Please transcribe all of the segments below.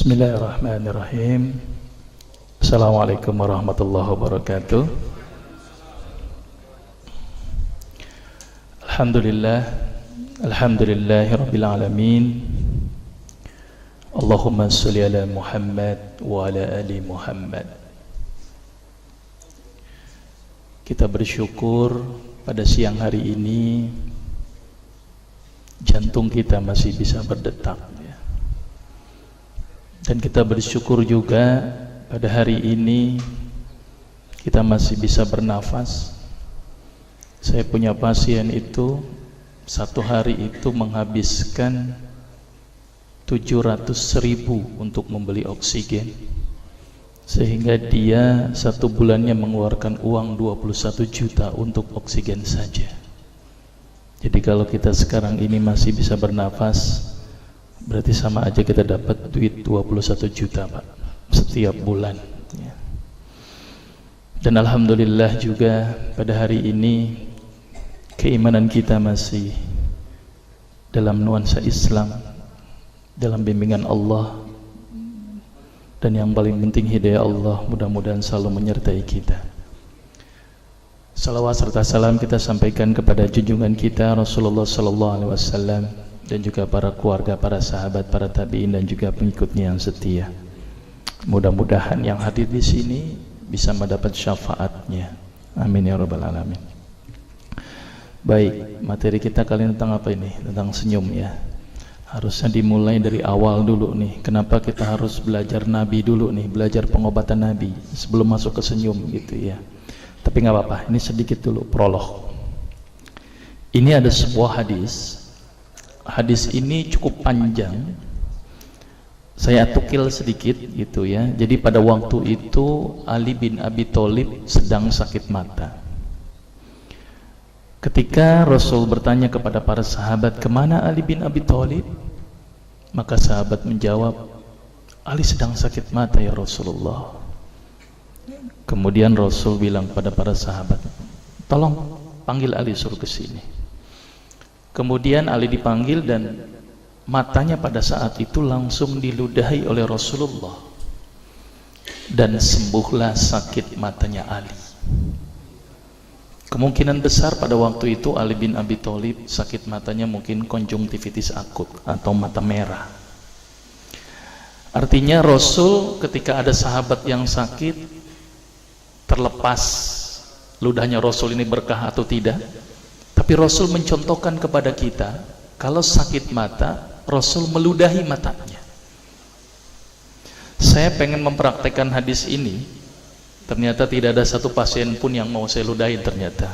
Bismillahirrahmanirrahim. Assalamualaikum warahmatullahi wabarakatuh. Alhamdulillahi rabbil alamin. Allahumma sholli ala Muhammad wa ala ali Muhammad. Kita bersyukur pada siang hari ini jantung kita masih bisa berdetak. Dan kita bersyukur juga pada hari ini kita masih bisa bernafas. Saya punya pasien itu satu hari itu menghabiskan 700.000 untuk membeli oksigen, sehingga dia satu bulannya mengeluarkan uang 21 juta untuk oksigen saja. Jadi kalau kita sekarang ini masih bisa bernafas, berarti sama aja kita dapat duit 21 juta Pak setiap bulan ya. Dan alhamdulillah juga pada hari ini keimanan kita masih dalam nuansa Islam, dalam bimbingan Allah, dan yang paling penting hidayah Allah mudah-mudahan selalu menyertai kita. Salawat serta salam kita sampaikan kepada junjungan kita Rasulullah sallallahu alaihi wasallam, dan juga para keluarga, para sahabat, para tabi'in, dan juga pengikutnya yang setia. Mudah-mudahan yang hadir di sini bisa mendapat syafaatnya. Amin ya rabbal alamin. Baik, materi kita kali ini tentang apa ini? Tentang senyum ya. Harusnya dimulai dari awal dulu nih. Kenapa kita harus belajar Nabi dulu nih, belajar pengobatan Nabi sebelum masuk ke senyum gitu ya. Tapi nggak apa-apa, ini sedikit dulu prolog. Ini ada sebuah hadis. Hadis ini cukup panjang, saya tukil sedikit gitu ya. Jadi pada waktu itu Ali bin Abi Thalib sedang sakit mata. Ketika Rasul bertanya kepada para sahabat, kemana Ali bin Abi Thalib? Maka sahabat menjawab, Ali sedang sakit mata ya Rasulullah. Kemudian Rasul bilang kepada para sahabat, tolong panggil Ali, suruh ke sini. Kemudian Ali dipanggil dan matanya pada saat itu langsung diludahi oleh Rasulullah, dan sembuhlah sakit matanya Ali. Kemungkinan besar pada waktu itu Ali bin Abi Thalib sakit matanya mungkin konjungtivitis akut atau mata merah. Artinya Rasul ketika ada sahabat yang sakit, terlepas ludahnya Rasul ini berkah atau tidak, tapi Rasul mencontohkan kepada kita, kalau sakit mata, Rasul meludahi matanya. Saya pengen mempraktekkan hadis ini, ternyata tidak ada satu pasien pun yang mau saya ludahin ternyata.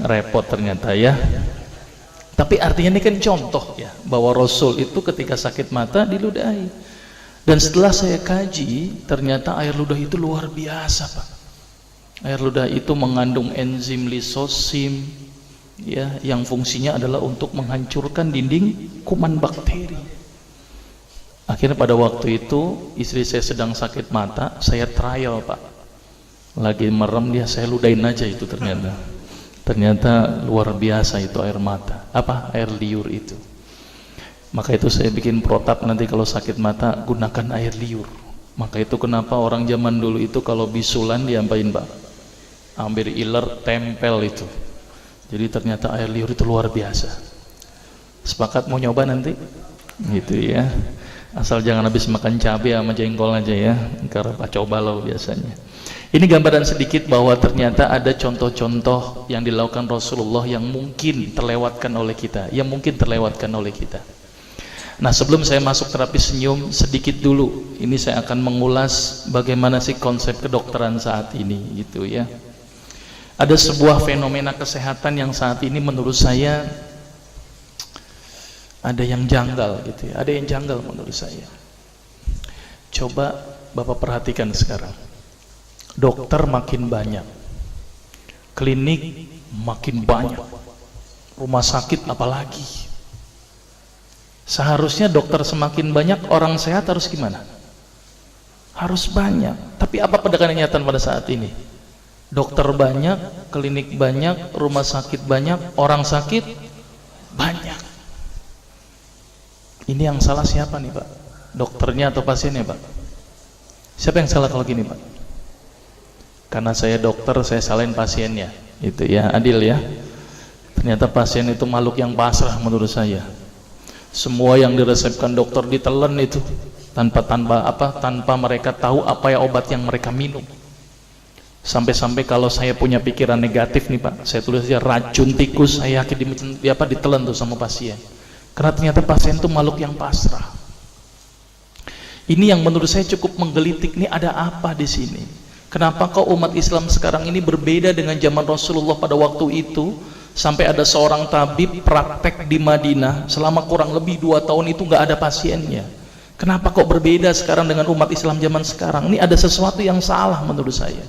Repot ternyata ya. Tapi artinya ini kan contoh ya, bahwa Rasul itu ketika sakit mata diludahi. Dan setelah saya kaji, ternyata air ludah itu luar biasa Pak. Air ludah itu mengandung enzim lisosim, ya, yang fungsinya adalah untuk menghancurkan dinding kuman bakteri. Akhirnya pada waktu itu istri saya sedang sakit mata, saya trial Pak, lagi merem dia, saya ludahin aja itu, ternyata luar biasa itu air mata, air liur itu. Maka itu saya bikin protap, nanti kalau sakit mata gunakan air liur. Maka itu kenapa orang zaman dulu itu kalau bisulan diapain Pak? Ambil iler, tempel itu. Jadi ternyata air liur itu luar biasa. Sepakat mau nyoba nanti? Gitu ya. Asal jangan habis makan cabai sama jengkol aja ya, karena Pak coba lo biasanya. Ini gambaran sedikit bahwa ternyata ada contoh-contoh yang dilakukan Rasulullah yang mungkin terlewatkan oleh kita, Nah, sebelum saya masuk terapi senyum, sedikit dulu. Ini saya akan mengulas bagaimana sih konsep kedokteran saat ini gitu ya. Ada sebuah fenomena kesehatan yang saat ini menurut saya ada yang janggal gitu ya. Ada yang janggal menurut saya. Coba Bapak perhatikan sekarang. Dokter makin banyak, klinik makin banyak, rumah sakit apalagi. Seharusnya dokter semakin banyak, orang sehat harus gimana? Harus banyak. Tapi apa kenyataan pada saat ini? Dokter banyak, klinik banyak, rumah sakit banyak, orang sakit banyak. Ini yang salah siapa nih Pak? Dokternya atau pasiennya, Pak? Siapa yang salah kalau gini, Pak? Karena saya dokter, saya salahin pasiennya. Itu ya, adil ya. Ternyata pasien itu makhluk yang pasrah menurut saya. Semua yang diresepkan dokter ditelan itu tanpa mereka tahu apa ya obat yang mereka minum. Sampai-sampai kalau saya punya pikiran negatif nih, Pak, saya tulis aja racun tikus, saya yakin ditelan tuh sama pasien. Karena ternyata pasien itu makhluk yang pasrah. Ini yang menurut saya cukup menggelitik, nih ada apa di sini? Kenapa kok umat Islam sekarang ini berbeda dengan zaman Rasulullah pada waktu itu? Sampai ada seorang tabib praktek di Madinah selama kurang lebih 2 tahun itu nggak ada pasiennya. Kenapa kok berbeda sekarang dengan umat Islam zaman sekarang? Ini ada sesuatu yang salah menurut saya.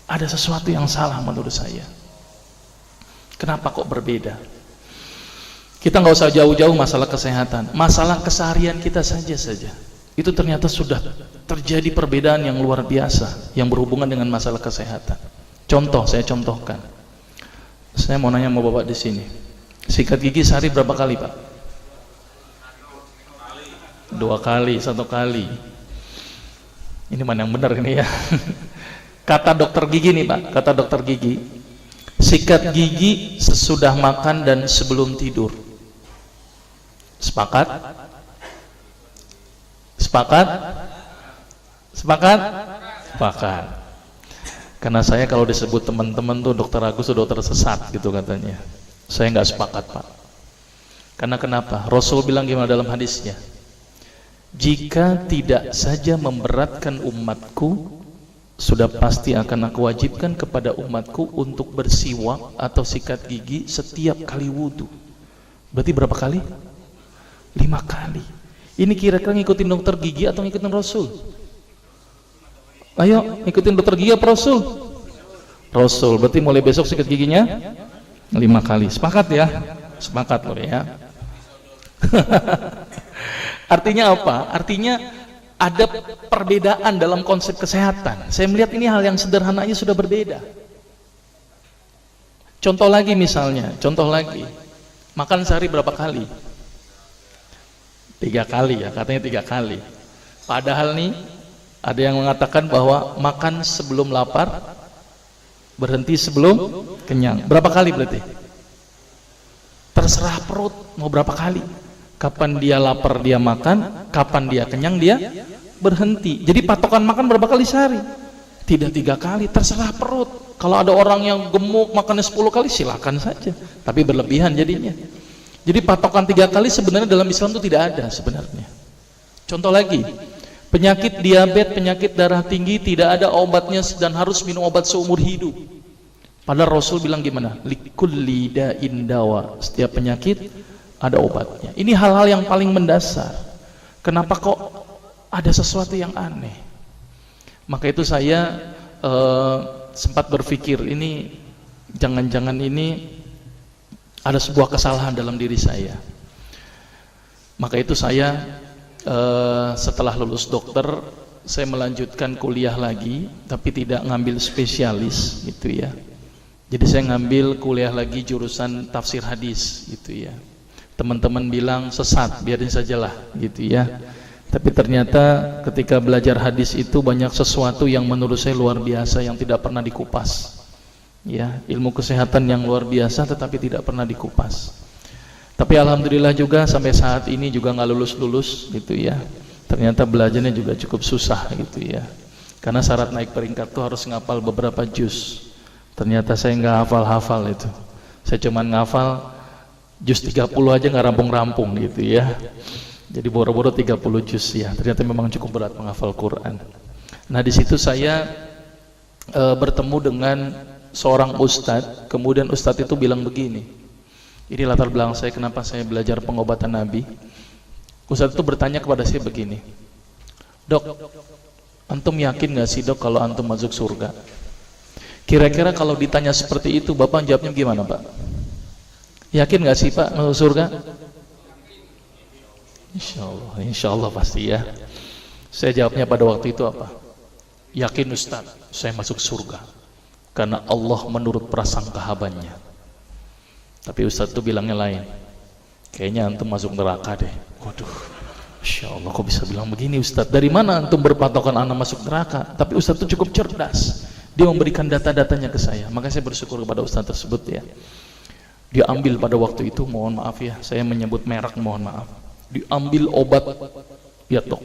Ada sesuatu yang salah menurut saya. Kenapa kok berbeda? Kita nggak usah jauh-jauh masalah kesehatan, masalah keseharian kita saja itu ternyata sudah terjadi perbedaan yang luar biasa yang berhubungan dengan masalah kesehatan. Contoh, saya contohkan. Saya mau nanya sama Bapak di sini. Sikat gigi sehari berapa kali, Pak? 2 kali, 1 kali. Ini mana yang benar ini ya? Kata dokter gigi nih, Pak, kata dokter gigi, sikat gigi sesudah makan dan sebelum tidur. Sepakat? Sepakat? Sepakat? Sepakat. Karena saya kalau disebut teman-teman tuh dokter Agus tuh dokter sesat gitu katanya. Saya nggak sepakat, Pak. Karena kenapa? Rasul bilang gimana dalam hadisnya? Jika tidak saja memberatkan umatku, sudah pasti akan aku wajibkan kepada umatku untuk bersiwak atau sikat gigi setiap kali wudhu. Berarti berapa kali? 5 kali. Ini kira-kira ngikutin dokter gigi atau ngikutin Rasul? Ayo, ngikutin dokter gigi apa Rasul? Rasul. Berarti mulai besok sikat giginya 5 kali. Sepakat ya? Sepakat loh ya. Artinya apa? Artinya ada perbedaan dalam konsep kesehatan. Saya melihat ini hal yang sederhananya sudah berbeda. Contoh lagi misalnya, makan sehari berapa kali? 3 kali ya, katanya 3 kali. Padahal nih ada yang mengatakan bahwa makan sebelum lapar, berhenti sebelum kenyang. Berapa kali berarti? Terserah perut mau berapa kali. Kapan dia lapar dia makan, kapan dia kenyang dia berhenti. Jadi patokan makan berapa kali sehari? Tidak 3 kali, terserah perut. Kalau ada orang yang gemuk makannya 10 kali silakan saja, tapi berlebihan jadinya. Jadi patokan 3 kali sebenarnya dalam Islam itu tidak ada sebenarnya. Contoh lagi, penyakit diabetes, penyakit darah tinggi tidak ada obatnya dan harus minum obat seumur hidup. Padahal Rasul bilang gimana? Likulli da'in dawa. Setiap penyakit ada obatnya. Ini hal-hal yang paling mendasar. Kenapa kok ada sesuatu yang aneh? Maka itu saya sempat berpikir, ini jangan-jangan ini ada sebuah kesalahan dalam diri saya. Maka itu saya setelah lulus dokter, saya melanjutkan kuliah lagi, tapi tidak ngambil spesialis gitu ya. Jadi saya ngambil kuliah lagi jurusan tafsir hadis gitu ya. Teman-teman bilang sesat, biarin sajalah gitu ya. Tapi ternyata ketika belajar hadis itu banyak sesuatu yang menurut saya luar biasa yang tidak pernah dikupas. Ya, ilmu kesehatan yang luar biasa tetapi tidak pernah dikupas. Tapi alhamdulillah juga sampai saat ini juga nggak lulus-lulus gitu ya. Ternyata belajarnya juga cukup susah gitu ya. Karena syarat naik peringkat tuh harus ngapal beberapa juz. Ternyata saya nggak hafal-hafal itu. Saya cuman ngafal juz 30 aja nggak rampung-rampung gitu ya. Jadi boro-boro 30 juz ya. Ternyata memang cukup berat menghafal Quran. Nah di situ saya bertemu dengan seorang ustadz. Kemudian ustadz itu bilang begini, ini latar belakang saya kenapa saya belajar pengobatan Nabi. Ustadz itu bertanya kepada saya begini, dok, antum yakin gak sih dok kalau antum masuk surga? Kira-kira kalau ditanya seperti itu bapak jawabnya gimana pak? Yakin gak sih pak masuk surga? Insya Allah pasti ya. Saya jawabnya pada waktu itu apa? Yakin ustadz, saya masuk surga karena Allah menurut prasangka hambanya. Tapi ustadz itu bilangnya lain, kayaknya antum masuk neraka deh. Waduh, Masya Allah, kok bisa bilang begini Ustadz? Dari mana antum berpatokan anak masuk neraka? Tapi Ustadz itu cukup cerdas, dia memberikan data-datanya ke saya. Maka saya bersyukur kepada Ustadz tersebut ya. Dia ambil pada waktu itu, mohon maaf ya, saya menyebut merek, mohon maaf. Diambil obat, ya dok,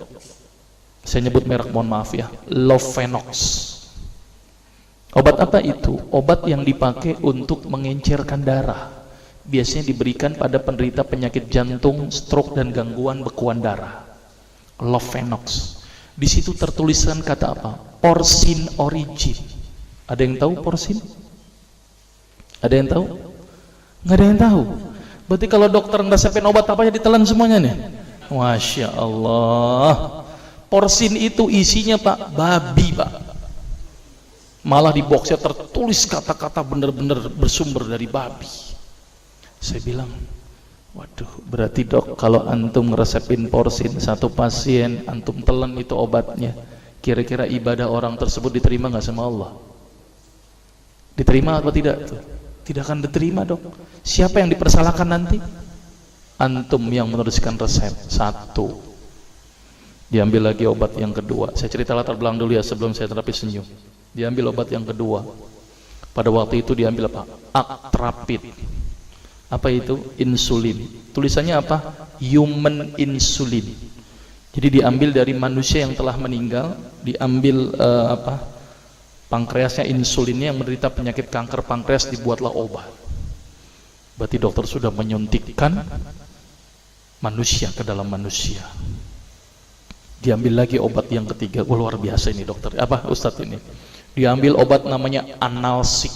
saya nyebut merek, mohon maaf ya, Lovenox. Obat apa itu? Obat yang dipakai untuk mengencerkan darah. Biasanya diberikan pada penderita penyakit jantung, stroke, dan gangguan bekuan darah. Lovenox. Di situ tertuliskan kata apa? Porsin origin. Ada yang tahu porsin? Ada yang tahu? Nggak ada yang tahu. Berarti kalau dokter ngeresepin obat apa aja ditelan semuanya nih. Masya Allah. Porsin itu isinya Pak, babi Pak. Malah di boxnya tertulis kata-kata bener-bener bersumber dari babi. Saya bilang, waduh, berarti dok kalau antum ngeresepin porsin satu pasien, antum telan itu obatnya, kira-kira ibadah orang tersebut diterima nggak sama Allah? Diterima atau tidak tuh? Tidak akan diterima dok. Siapa yang dipersalahkan nanti? Antum yang menuliskan resep. Satu. Diambil lagi obat yang kedua. Saya cerita latar belakang dulu ya sebelum saya terapi senyum. Diambil obat yang kedua. Pada waktu itu diambil apa? Actrapid. Apa itu? Insulin. Tulisannya apa? Human insulin. Jadi diambil dari manusia yang telah meninggal, diambil pankreasnya, insulinnya, yang menderita penyakit kanker pankreas, dibuatlah obat. Berarti dokter sudah menyuntikkan manusia ke dalam manusia. Diambil lagi obat yang ketiga. Luar biasa ini dokter. Apa Ustadz ini? Diambil obat namanya analsik.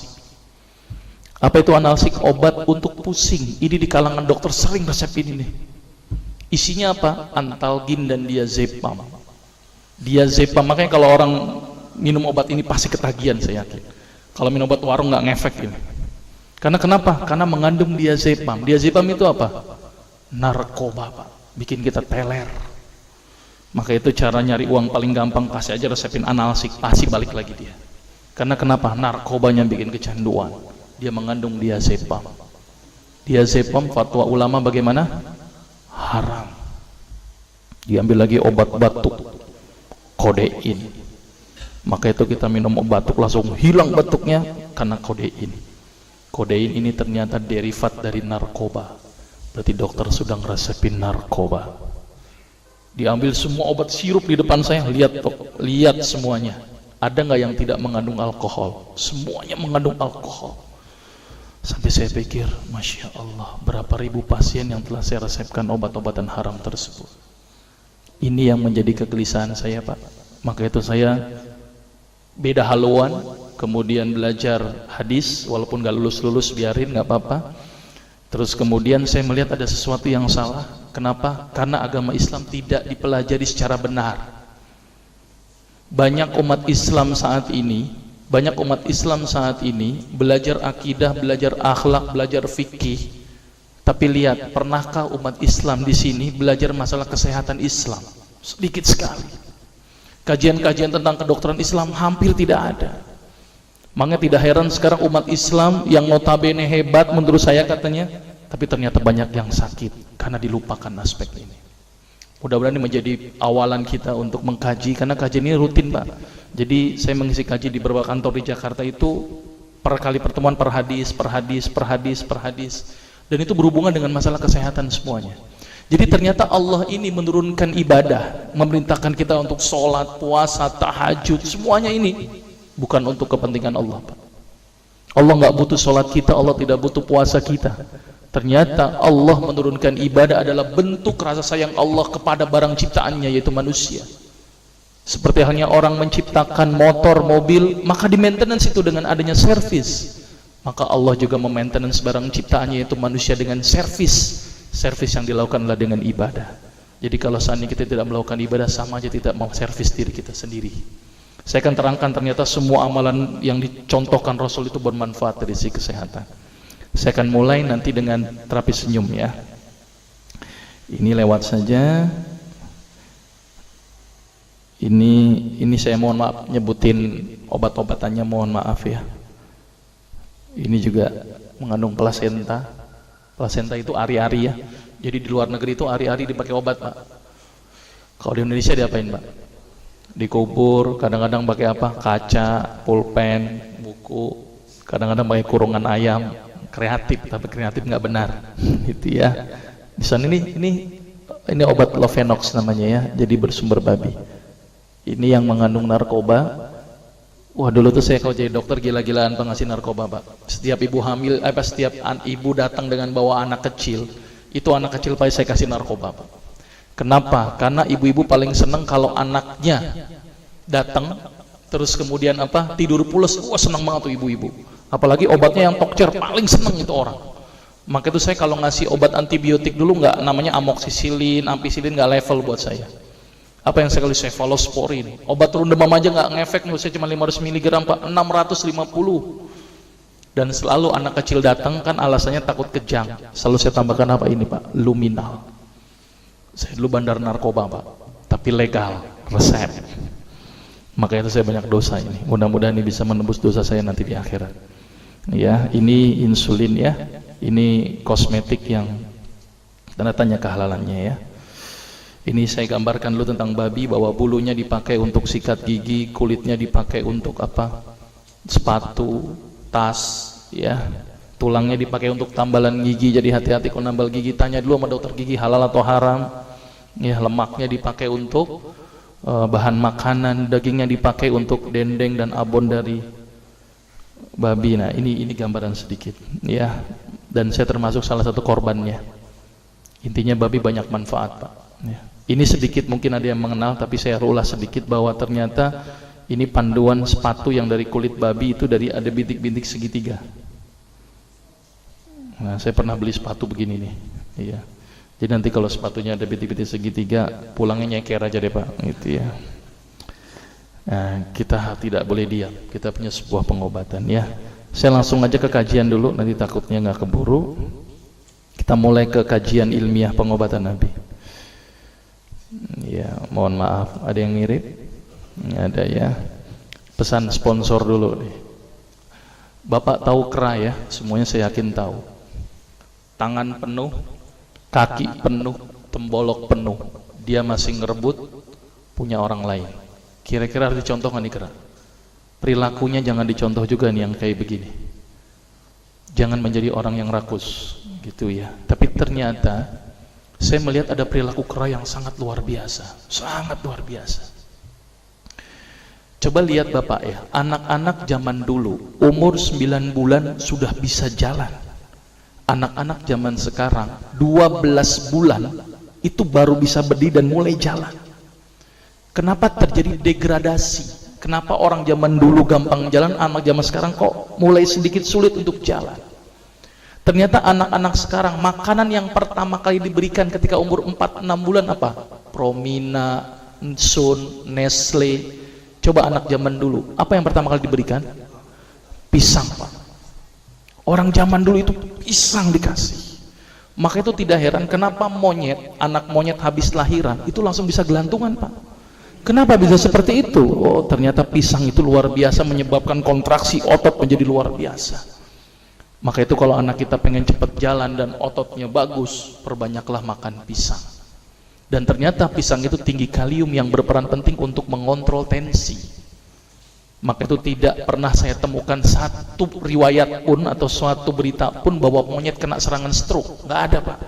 Apa itu analsik? Obat untuk pusing. Ini di kalangan dokter sering resepin ini. Isinya apa? Antalgin dan diazepam. Diazepam, makanya kalau orang minum obat ini pasti ketagihan, saya yakin. Kalau minum obat warung nggak ngefek ini. Karena kenapa? Karena mengandung diazepam. Diazepam itu apa? Narkoba Pak. Bikin kita teler. Maka itu cara nyari uang paling gampang, kasih aja resepin analsik, pasti balik lagi dia. Karena kenapa? Narkobanya bikin kecanduan. Dia mengandung diazepam. Diazepam fatwa ulama bagaimana? Haram. Diambil lagi obat batuk, kodein. Maka itu kita minum obat batuk langsung hilang batuknya karena kodein. Kodein ini ternyata derivat dari narkoba. Berarti dokter sudah ngeresepin narkoba. Diambil semua obat sirup di depan saya, lihat dok, lihat semuanya. Ada nggak yang tidak mengandung alkohol? Semuanya mengandung alkohol. Sampai saya pikir, Masya Allah, berapa ribu pasien yang telah saya resepkan obat-obatan haram tersebut. Ini yang menjadi kegelisahan saya Pak. Maka itu saya beda haluan, kemudian belajar hadis, walaupun gak lulus-lulus biarin, gak apa-apa. Terus kemudian saya melihat ada sesuatu yang salah. Kenapa? Karena agama Islam tidak dipelajari secara benar. Banyak umat Islam saat ini belajar akidah, belajar akhlak, belajar fikih. Tapi lihat, pernahkah umat Islam di sini belajar masalah kesehatan Islam? Sedikit sekali. Kajian-kajian tentang kedokteran Islam hampir tidak ada. Makanya tidak heran sekarang umat Islam yang notabene hebat menurut saya katanya, tapi ternyata banyak yang sakit karena dilupakan aspek ini. Mudah-mudahan ini menjadi awalan kita untuk mengkaji, karena kajian ini rutin Pak. Jadi saya mengisi kaji di beberapa kantor di Jakarta itu per kali pertemuan, per hadis. Dan itu berhubungan dengan masalah kesehatan semuanya. Jadi ternyata Allah ini menurunkan ibadah, memerintahkan kita untuk sholat, puasa, tahajud, semuanya ini bukan untuk kepentingan Allah Pak. Allah nggak butuh sholat kita, Allah tidak butuh puasa kita. Ternyata Allah menurunkan ibadah adalah bentuk rasa sayang Allah kepada barang ciptaannya, yaitu manusia. Seperti halnya orang menciptakan motor, mobil, maka di maintenance itu dengan adanya servis. Maka Allah juga memaintenance barang ciptaannya, yaitu manusia, dengan servis. Servis yang dilakukan adalah dengan ibadah. Jadi kalau seandainya kita tidak melakukan ibadah, sama aja tidak mau servis diri kita sendiri. Saya akan terangkan ternyata semua amalan yang dicontohkan Rasul itu bermanfaat dari sisi kesehatan. Saya akan mulai nanti dengan terapi senyum ya. Ini lewat saja. Ini saya mohon maaf nyebutin obat-obatannya, mohon maaf ya. Ini juga mengandung plasenta. Plasenta itu ari-ari ya. Jadi di luar negeri itu ari-ari dipakai obat Pak. Kalau di Indonesia diapain Pak? Dikubur, kadang-kadang pakai apa? Kaca, pulpen, buku, kadang-kadang pakai kurungan ayam. Kreatif, tapi kreatif nggak benar. Gitu ya. Di sana ini obat Lovenox namanya ya, jadi bersumber babi. Ini yang mengandung narkoba. Wah, dulu tuh saya kalau jadi dokter gila-gilaan pengasih narkoba Pak. Setiap ibu hamil, setiap ibu datang dengan bawa anak kecil, itu anak kecil pasti saya kasih narkoba Pak. Kenapa? Karena ibu-ibu paling seneng kalau anaknya datang terus kemudian tidur pules. Wah, seneng banget tuh ibu-ibu. Apalagi obatnya yang tokcer, paling seneng itu orang. Maka itu saya kalau ngasih obat antibiotik dulu nggak namanya amoxicillin, ampicillin nggak level buat saya. Apa yang saya kali cefalosporin, obat turun demam aja nggak ngefek, saya cuma 500 mg Pak, 650. Dan selalu anak kecil datang kan alasannya takut kejang, selalu saya tambahkan apa ini Pak, luminal. Saya dulu bandar narkoba Pak, tapi legal, resep. Makanya itu saya banyak dosa ini, mudah-mudahan ini bisa menembus dosa saya nanti di akhirat. Ya, ini insulin ya, ini kosmetik yang tanda tanya kehalalannya ya. Ini saya gambarkan dulu tentang babi, bahwa bulunya dipakai untuk sikat gigi, kulitnya dipakai untuk sepatu, tas, ya. Tulangnya dipakai untuk tambalan gigi, jadi hati-hati kalau nambal gigi, tanya dulu sama dokter gigi halal atau haram. Ya, lemaknya dipakai untuk bahan makanan, dagingnya dipakai untuk dendeng dan abon dari babi. Nah, ini gambaran sedikit, ya. Dan saya termasuk salah satu korbannya. Intinya babi banyak manfaat, Pak. Ya. Ini sedikit mungkin ada yang mengenal, tapi saya ulas sedikit bahwa ternyata ini panduan sepatu yang dari kulit babi itu ada bintik-bintik segitiga. Nah, saya pernah beli sepatu begini nih, iya. Jadi nanti kalau sepatunya ada bintik-bintik segitiga, pulangnya nyeker aja deh Pak, gitu ya. Nah, kita tidak boleh diam, kita punya sebuah pengobatan ya. Saya langsung aja ke kajian dulu, nanti takutnya nggak keburu. Kita mulai ke kajian ilmiah pengobatan Nabi. Ya, mohon maaf, ada yang mirip? Ada ya. Pesan sponsor dulu nih. Bapak tahu kera ya, semuanya saya yakin tahu. Tangan penuh, kaki penuh, tembolok penuh, dia masih ngerebut punya orang lain. Kira-kira harus dicontoh nggak nih kera? Perilakunya jangan dicontoh juga nih yang kayak begini. Jangan menjadi orang yang rakus, gitu ya. Tapi ternyata saya melihat ada perilaku kera yang sangat luar biasa, sangat luar biasa. Coba lihat Bapak ya, anak-anak zaman dulu umur 9 bulan sudah bisa jalan. Anak-anak zaman sekarang 12 bulan itu baru bisa berdiri dan mulai jalan. Kenapa terjadi degradasi? Kenapa orang zaman dulu gampang jalan, anak zaman sekarang kok mulai sedikit sulit untuk jalan? Ternyata anak-anak sekarang makanan yang pertama kali diberikan ketika umur 4-6 bulan apa? Promina, Sun, Nestle. Coba anak zaman dulu, apa yang pertama kali diberikan? Pisang Pak. Orang zaman dulu itu pisang dikasih. Maka itu tidak heran kenapa anak monyet habis lahiran itu langsung bisa gelantungan Pak. Kenapa bisa seperti itu? Oh, ternyata pisang itu luar biasa menyebabkan kontraksi otot menjadi luar biasa. Maka itu kalau anak kita pengen cepat jalan dan ototnya bagus, perbanyaklah makan pisang. Dan ternyata pisang itu tinggi kalium yang berperan penting untuk mengontrol tensi. Maka itu tidak pernah saya temukan satu riwayat pun atau suatu berita pun bahwa monyet kena serangan stroke. Nggak ada Pak.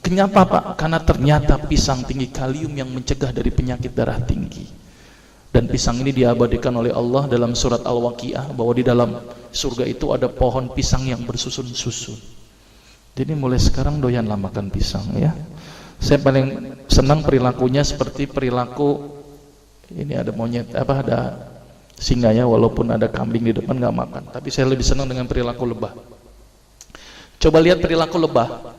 Kenapa Pak? Karena ternyata pisang tinggi kalium yang mencegah dari penyakit darah tinggi. Dan pisang ini diabadikan oleh Allah dalam surat Al-Waqiah, bahwa di dalam surga itu ada pohon pisang yang bersusun-susun. Jadi mulai sekarang doyanlah makan pisang ya. Saya paling senang perilakunya seperti perilaku ini, ada monyet ada singa ya, walaupun ada kambing di depan nggak makan. Tapi saya lebih senang dengan perilaku lebah. Coba lihat perilaku lebah.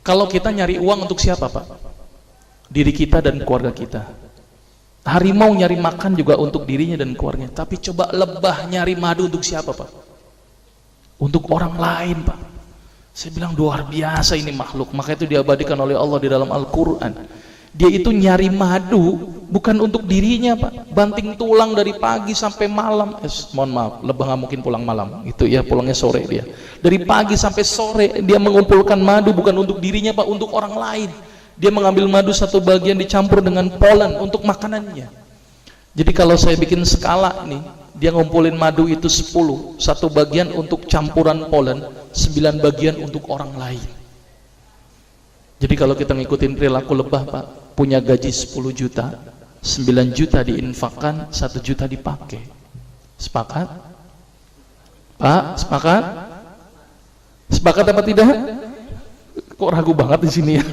Kalau kita nyari uang untuk siapa Pak? Diri kita dan keluarga kita. Harimau nyari makan juga untuk dirinya dan keluarganya. Tapi coba lebah nyari madu untuk siapa Pak? Untuk orang lain Pak. Saya bilang luar biasa ini makhluk. Maka itu diabadikan oleh Allah di dalam Al-Quran. Dia itu nyari madu bukan untuk dirinya Pak. Banting tulang dari pagi sampai malam. Mohon maaf, lebah nggak mungkin pulang malam. Itu ya, pulangnya sore dia. Dari pagi sampai sore dia mengumpulkan madu bukan untuk dirinya Pak, untuk orang lain. Dia mengambil madu satu bagian dicampur dengan polen untuk makanannya. Jadi kalau saya bikin skala nih, dia ngumpulin madu itu 10, satu bagian untuk campuran polen, 9 bagian untuk orang lain. Jadi kalau kita ngikutin perilaku lebah Pak, punya gaji 10 juta, 9 juta diinfakkan, 1 juta dipakai. Sepakat? Pak, sepakat? Sepakat apa tidak? Kok ragu banget di sini ya?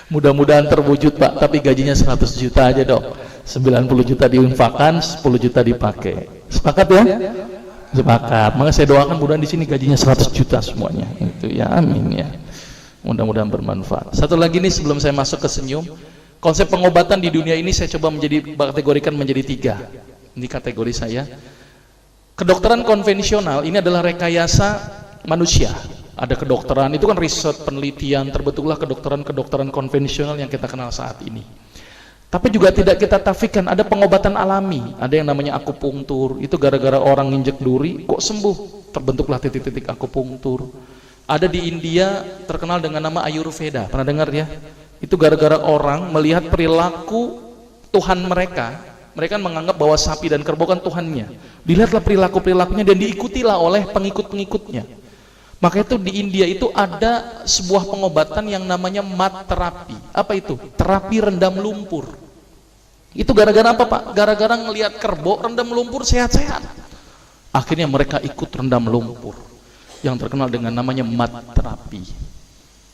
Mudah-mudahan terwujud Pak, tapi gajinya 100 juta aja dong. 90 juta diinfakkan, 10 juta dipakai. Sepakat ya? Sepakat. Maka saya doakan mudah-mudahan di sini gajinya 100 juta semuanya. Itu ya, amin ya. Mudah-mudahan bermanfaat. Satu lagi nih sebelum saya masuk ke senyum, konsep pengobatan di dunia ini saya coba kategorikan menjadi 3. Ini kategori saya. Kedokteran konvensional ini adalah rekayasa manusia. Ada kedokteran, itu kan riset, penelitian, terbentuklah kedokteran konvensional yang kita kenal saat ini. Tapi juga tidak kita tafikan, ada pengobatan alami, ada yang namanya akupunktur, itu gara-gara orang nginjek duri, kok sembuh, terbentuklah titik-titik akupunktur. Ada di India, terkenal dengan nama Ayurveda, pernah dengar ya? Itu gara-gara orang melihat perilaku Tuhan mereka menganggap bahwa sapi dan kerbau kan Tuhannya. Dilihatlah perilakunya dan diikutilah oleh pengikut-pengikutnya. Maka itu di India itu ada sebuah pengobatan yang namanya mat terapi. Apa itu? Terapi rendam lumpur. Itu gara-gara apa Pak? Gara-gara ngelihat kerbau rendam lumpur sehat-sehat. Akhirnya mereka ikut rendam lumpur. Yang terkenal dengan namanya mat terapi.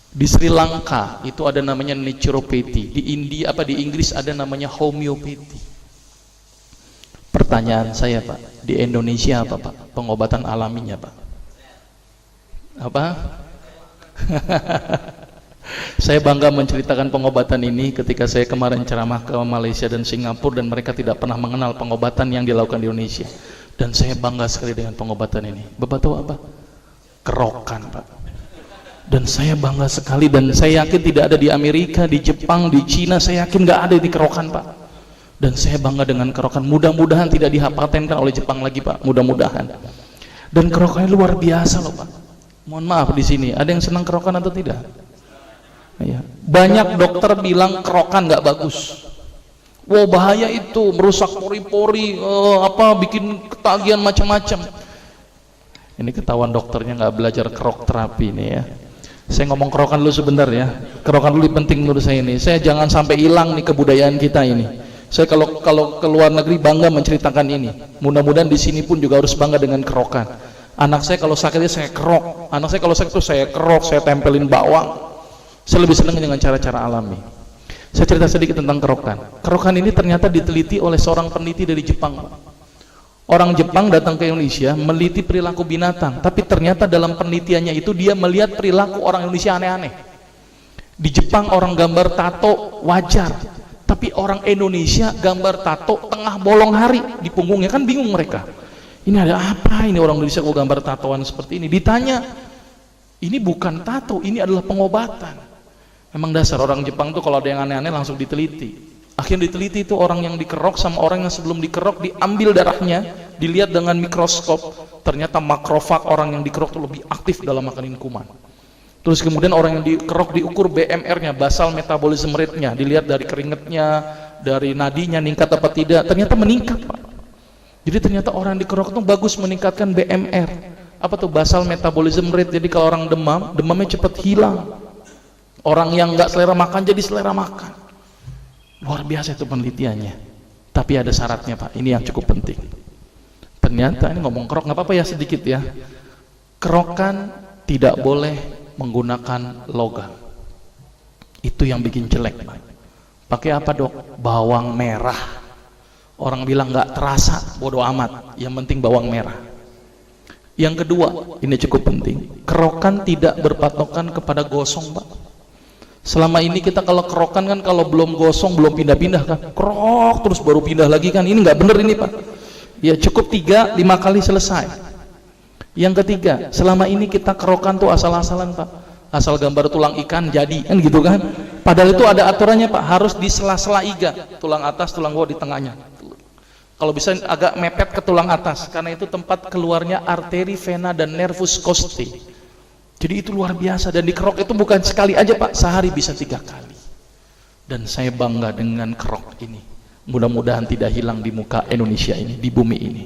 Di Sri Lanka itu ada namanya naturopathy. Di Inggris ada namanya homeopathy. Pertanyaan saya Pak, di Indonesia apa Pak? Pengobatan alaminya Pak? Apa? Saya bangga menceritakan pengobatan ini ketika saya kemarin ceramah ke Malaysia dan Singapura dan mereka tidak pernah mengenal pengobatan yang dilakukan di Indonesia. Dan saya bangga sekali dengan pengobatan ini. Bapak tahu apa? Kerokan Pak. Dan saya bangga sekali dan saya yakin tidak ada di Amerika, di Jepang, di Cina, saya yakin nggak ada di kerokan Pak. Dan saya bangga dengan kerokan. Mudah-mudahan tidak dipatenkan oleh Jepang lagi Pak. Mudah-mudahan. Dan kerokannya luar biasa loh Pak. Mohon maaf di sini, ada yang senang kerokan atau tidak? Ya. Banyak dokter bilang kerokan nggak bagus. Wow bahaya itu, merusak pori-pori, bikin ketagihan macam-macam. Ini ketahuan dokternya nggak belajar kerok terapi ini ya. Saya ngomong kerokan dulu sebentar ya. Kerokan dulu penting menurut saya ini. Saya jangan sampai hilang nih kebudayaan kita ini. Saya kalau ke luar negeri bangga menceritakan ini. Mudah-mudahan di sini pun juga harus bangga dengan kerokan. Anak saya kalau sakitnya saya kerok, anak saya kalau sakit itu saya kerok, saya tempelin bawang. Saya lebih senang dengan cara-cara alami. Saya cerita sedikit tentang kerokan. Kerokan ini ternyata diteliti oleh seorang peneliti dari Jepang. Orang Jepang datang ke Indonesia meneliti perilaku binatang, tapi ternyata dalam penelitiannya itu dia melihat perilaku orang Indonesia aneh-aneh. Di Jepang orang gambar tato wajar, tapi orang Indonesia gambar tato tengah bolong hari di punggungnya, kan bingung mereka. Ini ada apa ini orang Indonesia kok gambar tatoan seperti ini? Ditanya, ini bukan tato, ini adalah pengobatan. Memang dasar orang Jepang tuh kalau ada yang aneh-aneh langsung diteliti. Akhirnya diteliti itu orang yang dikerok sama orang yang sebelum dikerok, diambil darahnya, dilihat dengan mikroskop, ternyata makrofag orang yang dikerok itu lebih aktif dalam makanin kuman. Terus kemudian orang yang dikerok diukur BMR-nya, basal metabolism rate-nya, dilihat dari keringetnya, dari nadinya meningkat apa tidak, ternyata meningkat Pak. Jadi ternyata orang di kerok itu bagus meningkatkan BMR. Apa tuh? Basal metabolism rate. Jadi kalau orang demam, demamnya cepat hilang. Orang yang nggak selera makan jadi selera makan. Luar biasa itu penelitiannya. Tapi ada syaratnya Pak. Ini yang cukup penting. Ternyata ini ngomong kerok nggak apa-apa ya sedikit ya. Kerokan tidak boleh menggunakan logam. Itu yang bikin jelek Pak. Pakai apa Dok? Bawang merah. Orang bilang nggak terasa, bodoh amat, yang penting bawang merah. Yang kedua, ini cukup penting, kerokan tidak berpatokan kepada gosong Pak. Selama ini kita kalau kerokan kan kalau belum gosong belum pindah-pindah kan, kerok terus baru pindah lagi kan, ini nggak bener ini Pak. Ya cukup 3-5 kali selesai. Yang ketiga, selama ini kita kerokan tuh asal-asalan Pak. Asal gambar tulang ikan jadi kan gitu kan. Padahal itu ada aturannya Pak, harus di sela-sela iga, tulang atas, tulang bawah di tengahnya. Kalau bisa agak mepet ke tulang atas, karena itu tempat keluarnya arteri, vena, dan nervus costae. Jadi itu luar biasa, dan dikerok itu bukan sekali aja Pak, sehari bisa 3 kali. Dan saya bangga dengan kerok ini. Mudah-mudahan tidak hilang di muka Indonesia ini, di bumi ini.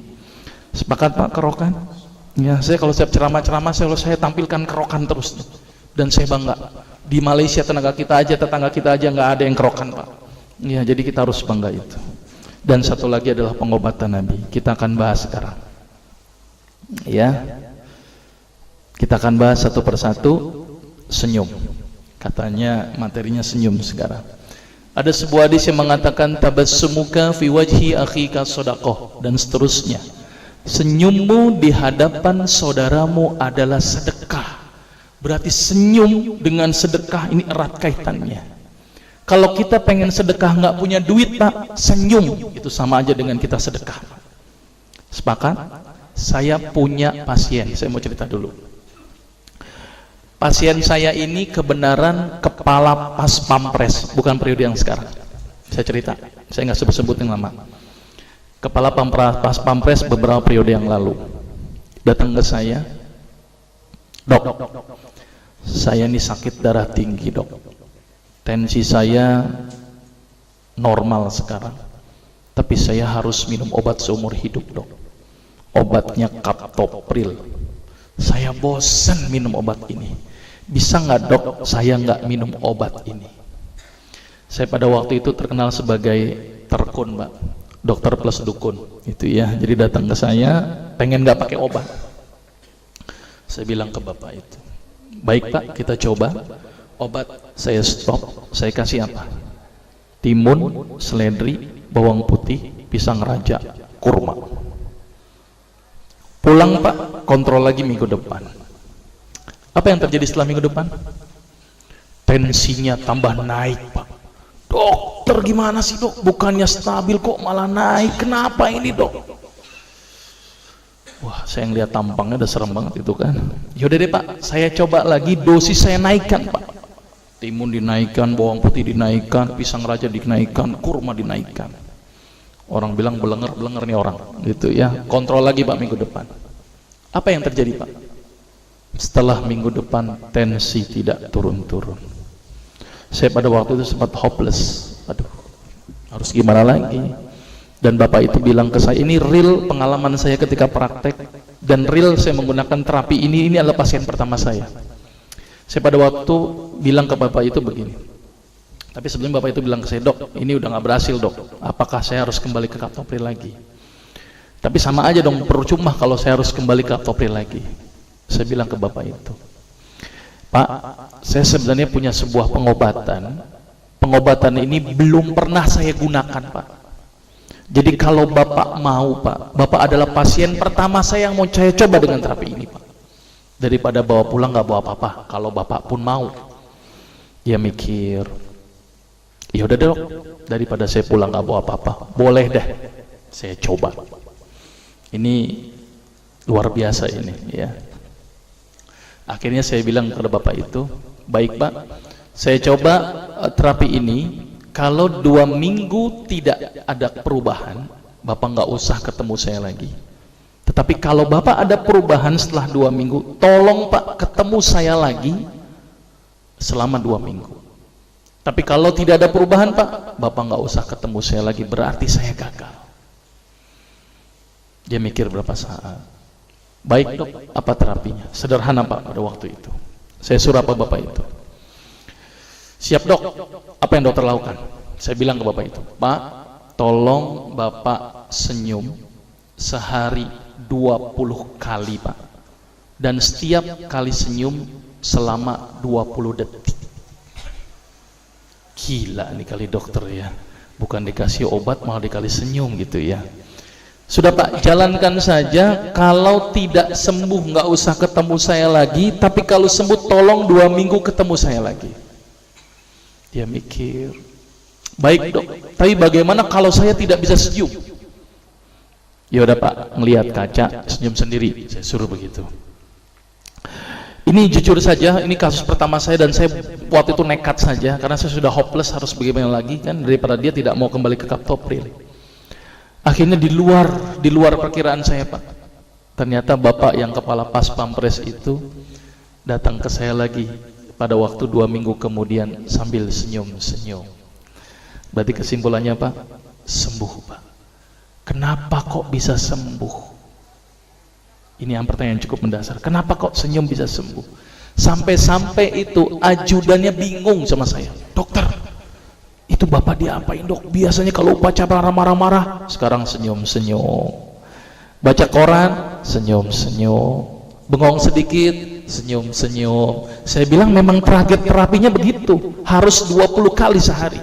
Sepakat Pak kerokan? Ya, saya kalau setiap ceramah-ceramah saya tampilkan kerokan terus. Dan saya bangga. Di Malaysia tetangga kita aja nggak ada yang kerokan Pak. Ya, jadi kita harus bangga itu. Dan satu lagi adalah pengobatan Nabi. Kita akan bahas sekarang. Ya. Kita akan bahas satu persatu. Senyum. Katanya materinya senyum sekarang. Ada sebuah hadis yang mengatakan tabassumuka fi wajhi akhika shadaqah, dan seterusnya. Senyummu di hadapan saudaramu adalah sedekah. Berarti senyum dengan sedekah ini erat kaitannya. Kalau kita pengen sedekah nggak punya duit Pak, senyum itu sama aja dengan kita sedekah. Sepakat? Saya punya pasien, saya mau cerita dulu. Pasien saya ini kebenaran kepala pas pampres, bukan periode yang sekarang. Saya cerita, saya nggak sebut-sebut yang lama. Kepala pas pampres beberapa periode yang lalu datang ke saya, dok, saya ini sakit darah tinggi dok, tensi saya normal sekarang, tapi saya harus minum obat seumur hidup dok. Obatnya kaptopril. Saya bosan minum obat ini. Bisa nggak dok saya nggak minum obat ini? Saya pada waktu itu terkenal sebagai terkun Pak, dokter plus dukun itu ya. Jadi datang ke saya pengen nggak pakai obat. Saya bilang ke bapak itu, baik Pak, kita coba. Obat saya stop, saya kasih apa? Timun, seledri, bawang putih, pisang raja, kurma. Pulang Pak, kontrol lagi minggu depan. Apa yang terjadi setelah minggu depan? Tensinya tambah naik Pak. Dokter gimana sih dok? Bukannya stabil kok malah naik. Kenapa ini dok? Wah, saya ngeliat tampangnya udah serem banget itu kan. Yaudah deh Pak, saya coba lagi, dosis saya naikkan Pak. Timun dinaikkan, bawang putih dinaikkan, pisang raja dinaikkan, kurma dinaikkan. Orang bilang belenger nih orang gitu ya. Kontrol lagi Pak minggu depan. Apa yang terjadi Pak? Setelah minggu depan tensi tidak turun-turun. Saya pada waktu itu sempat hopeless. Aduh, harus gimana lagi? Dan bapak itu bilang ke saya, ini real pengalaman saya ketika praktek, dan real saya menggunakan terapi ini adalah pasien pertama saya. Saya pada waktu bilang ke bapak itu begini. Tapi sebelum bapak itu bilang ke saya, dok, ini udah nggak berhasil dok. Apakah saya harus kembali ke kaptopril lagi? Tapi sama aja dong, percuma kalau saya harus kembali ke kaptopril lagi. Saya bilang ke bapak itu, Pak, saya sebenarnya punya sebuah pengobatan. Pengobatan ini belum pernah saya gunakan Pak. Jadi kalau bapak mau Pak, bapak adalah pasien pertama saya yang mau saya coba dengan terapi ini Pak. Daripada bawa pulang nggak bawa apa-apa, kalau bapak pun mau. Dia mikir, ya udah dok, daripada saya pulang nggak bawa apa-apa, boleh deh saya coba. Ini luar biasa ini ya. Akhirnya saya bilang kepada bapak itu, baik Pak, saya coba terapi ini. Kalau 2 minggu tidak ada perubahan, bapak nggak usah ketemu saya lagi. Tetapi kalau bapak ada perubahan setelah 2 minggu, tolong Pak ketemu saya lagi selama 2 minggu. Tapi kalau tidak ada perubahan Pak, bapak nggak usah ketemu saya lagi, berarti saya gagal. Dia mikir berapa saat. Baik dok, apa terapinya? Sederhana Pak pada waktu itu. Saya suruh apa bapak itu? Siap dok, apa yang dokter lakukan? Saya bilang ke bapak itu, Pak, tolong bapak senyum sehari 20 kali Pak. Dan setiap kali senyum selama 20 detik. Gila nih kali dokter ya. Bukan dikasih obat malah dikali senyum gitu ya. Sudah Pak, jalankan saja. Kalau tidak sembuh nggak usah ketemu saya lagi, tapi kalau sembuh tolong 2 minggu ketemu saya lagi. Dia mikir, baik dok, tapi bagaimana kalau saya tidak bisa senyum? Ya udah Pak, ngelihat kaca senyum sendiri, saya suruh begitu. Ini jujur saja, ini kasus pertama saya, dan saya waktu itu nekat saja karena saya sudah hopeless, harus bagaimana lagi kan, daripada dia tidak mau kembali ke kaptopril. Akhirnya di luar perkiraan saya Pak. Ternyata bapak yang kepala pas pampres itu datang ke saya lagi pada waktu 2 minggu kemudian sambil senyum-senyum. Berarti kesimpulannya apa? Sembuh, Pak. Kenapa kok bisa sembuh? Ini yang pertanyaan cukup mendasar. Kenapa kok senyum bisa sembuh? Sampai-sampai itu ajudannya bingung sama saya. Dokter, itu Bapak diapain, Dok? Biasanya kalau upacara marah-marah, sekarang senyum-senyum. Baca koran, senyum-senyum. Bengong sedikit, senyum-senyum. Saya bilang memang target terapinya begitu, harus 20 kali sehari.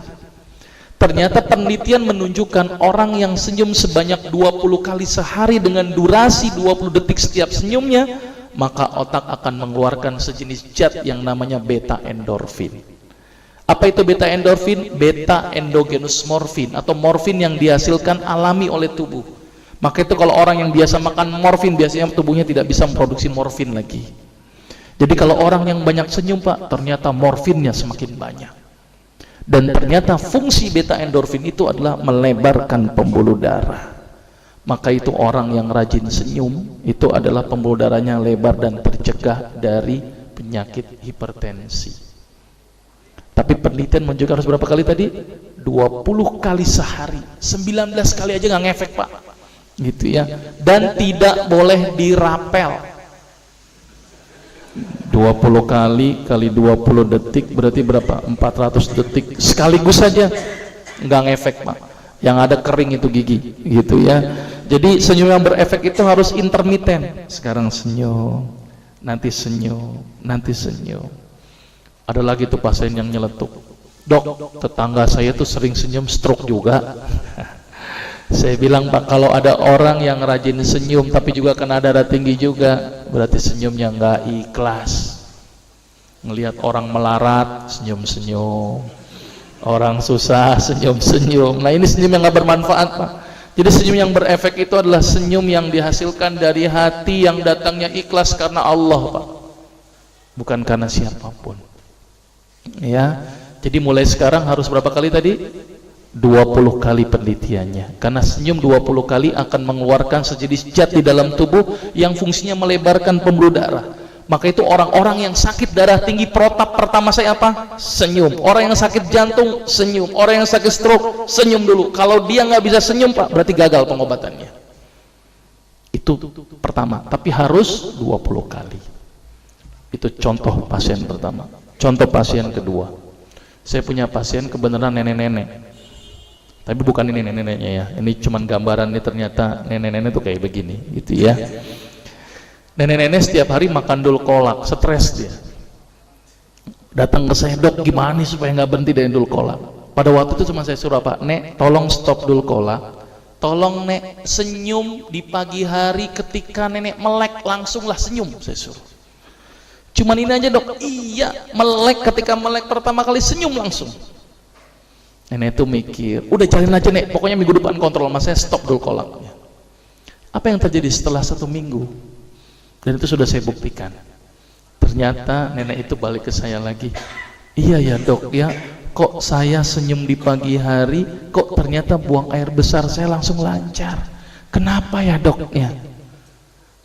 Ternyata penelitian menunjukkan orang yang senyum sebanyak 20 kali sehari dengan durasi 20 detik setiap senyumnya, maka otak akan mengeluarkan sejenis zat yang namanya beta endorfin. Apa itu beta endorfin? Beta endogenous morfin atau morfin yang dihasilkan alami oleh tubuh. Maka itu kalau orang yang biasa makan morfin, biasanya tubuhnya tidak bisa memproduksi morfin lagi. Jadi kalau orang yang banyak senyum, Pak, ternyata morfinnya semakin banyak. Dan ternyata fungsi beta endorfin itu adalah melebarkan pembuluh darah. Maka itu orang yang rajin senyum, itu adalah pembuluh darahnya lebar dan tercegah dari penyakit hipertensi. Tapi penelitian menunjukkan harus berapa kali tadi? 20 kali sehari. 19 kali aja nggak ngefek, Pak. Gitu ya. Dan tidak boleh dirapel. 20 kali 20 detik berarti berapa? 400 detik sekaligus saja, nggak ngefek, Pak. Yang ada kering itu gigi, gitu ya. Jadi senyum yang berefek itu harus intermiten. Sekarang senyum, nanti senyum, nanti senyum. Ada lagi tuh pasien yang nyeletuk, Dok, tetangga saya tuh sering senyum stroke juga. Saya bilang, Pak, kalau ada orang yang rajin senyum tapi juga kena darah tinggi juga, berarti senyumnya nggak ikhlas. Ngelihat orang melarat, senyum-senyum. Orang susah, senyum-senyum. Nah, ini senyum yang nggak bermanfaat, Pak. Jadi senyum yang berefek itu adalah senyum yang dihasilkan dari hati yang datangnya ikhlas karena Allah, Pak. Bukan karena siapapun. Ya. Jadi mulai sekarang harus berapa kali tadi? 20 kali penelitiannya, karena senyum 20 kali akan mengeluarkan sejenis zat di dalam tubuh yang fungsinya melebarkan pembuluh darah. Maka itu orang-orang yang sakit darah tinggi protap pertama saya apa? Senyum. Orang yang sakit jantung, senyum. Orang yang sakit stroke, senyum dulu. Kalau dia nggak bisa senyum, Pak, berarti gagal pengobatannya. Itu pertama, tapi harus 20 kali. Itu contoh pasien pertama. Contoh pasien kedua, saya punya pasien kebenaran nenek-nenek. Tapi bukan ini nenek-neneknya ya, ini cuman gambaran. Ini ternyata nenek-nenek tuh kayak begini, gitu ya. Nenek-nenek setiap hari makan dul kolak, stres dia. Datang ke saya, Dok, gimana nih supaya nggak berhenti dari dul kolak? Pada waktu itu cuma saya suruh, Pak, Nek, tolong stop dul kolak. Tolong, Nek, senyum di pagi hari ketika nenek melek, langsunglah senyum, saya suruh. Cuman ini aja, Dok. Iya, melek, ketika melek pertama kali senyum langsung. Nenek itu mikir, udah jalin aja, Nek, pokoknya minggu depan kontrol, mas saya stop dulu kolaknya. Apa yang terjadi setelah 1 minggu? Dan itu sudah saya buktikan. Ternyata nenek itu balik ke saya lagi. Iya ya, Dok, ya, kok saya senyum di pagi hari, kok ternyata buang air besar saya langsung lancar. Kenapa ya, Dok? Ya.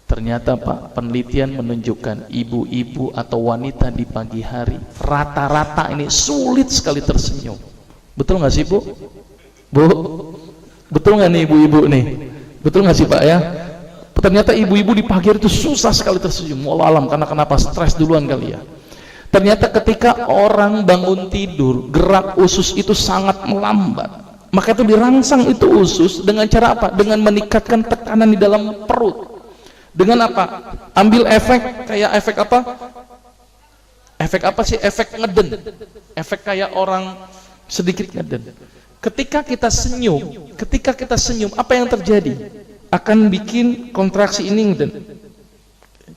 Ternyata, Pak, penelitian menunjukkan ibu-ibu atau wanita di pagi hari rata-rata ini sulit sekali tersenyum. Betul nggak sih, Bu? Bu, betul nggak nih ibu-ibu nih? Betul nggak sih, Pak, ya? Ternyata ibu-ibu di pagi hari itu susah sekali tersenyum. Wallah alam, karena kenapa? Stres duluan kali ya. Ternyata ketika orang bangun tidur, gerak usus itu sangat melambat. Maka itu dirangsang itu usus dengan cara apa? Dengan meningkatkan tekanan di dalam perut. Dengan apa? Ambil efek, kayak efek apa? Efek apa sih? Efek ngeden. Efek kayak orang sedikit ngeden. Ketika kita senyum, apa yang terjadi? Akan bikin kontraksi ini ngeden.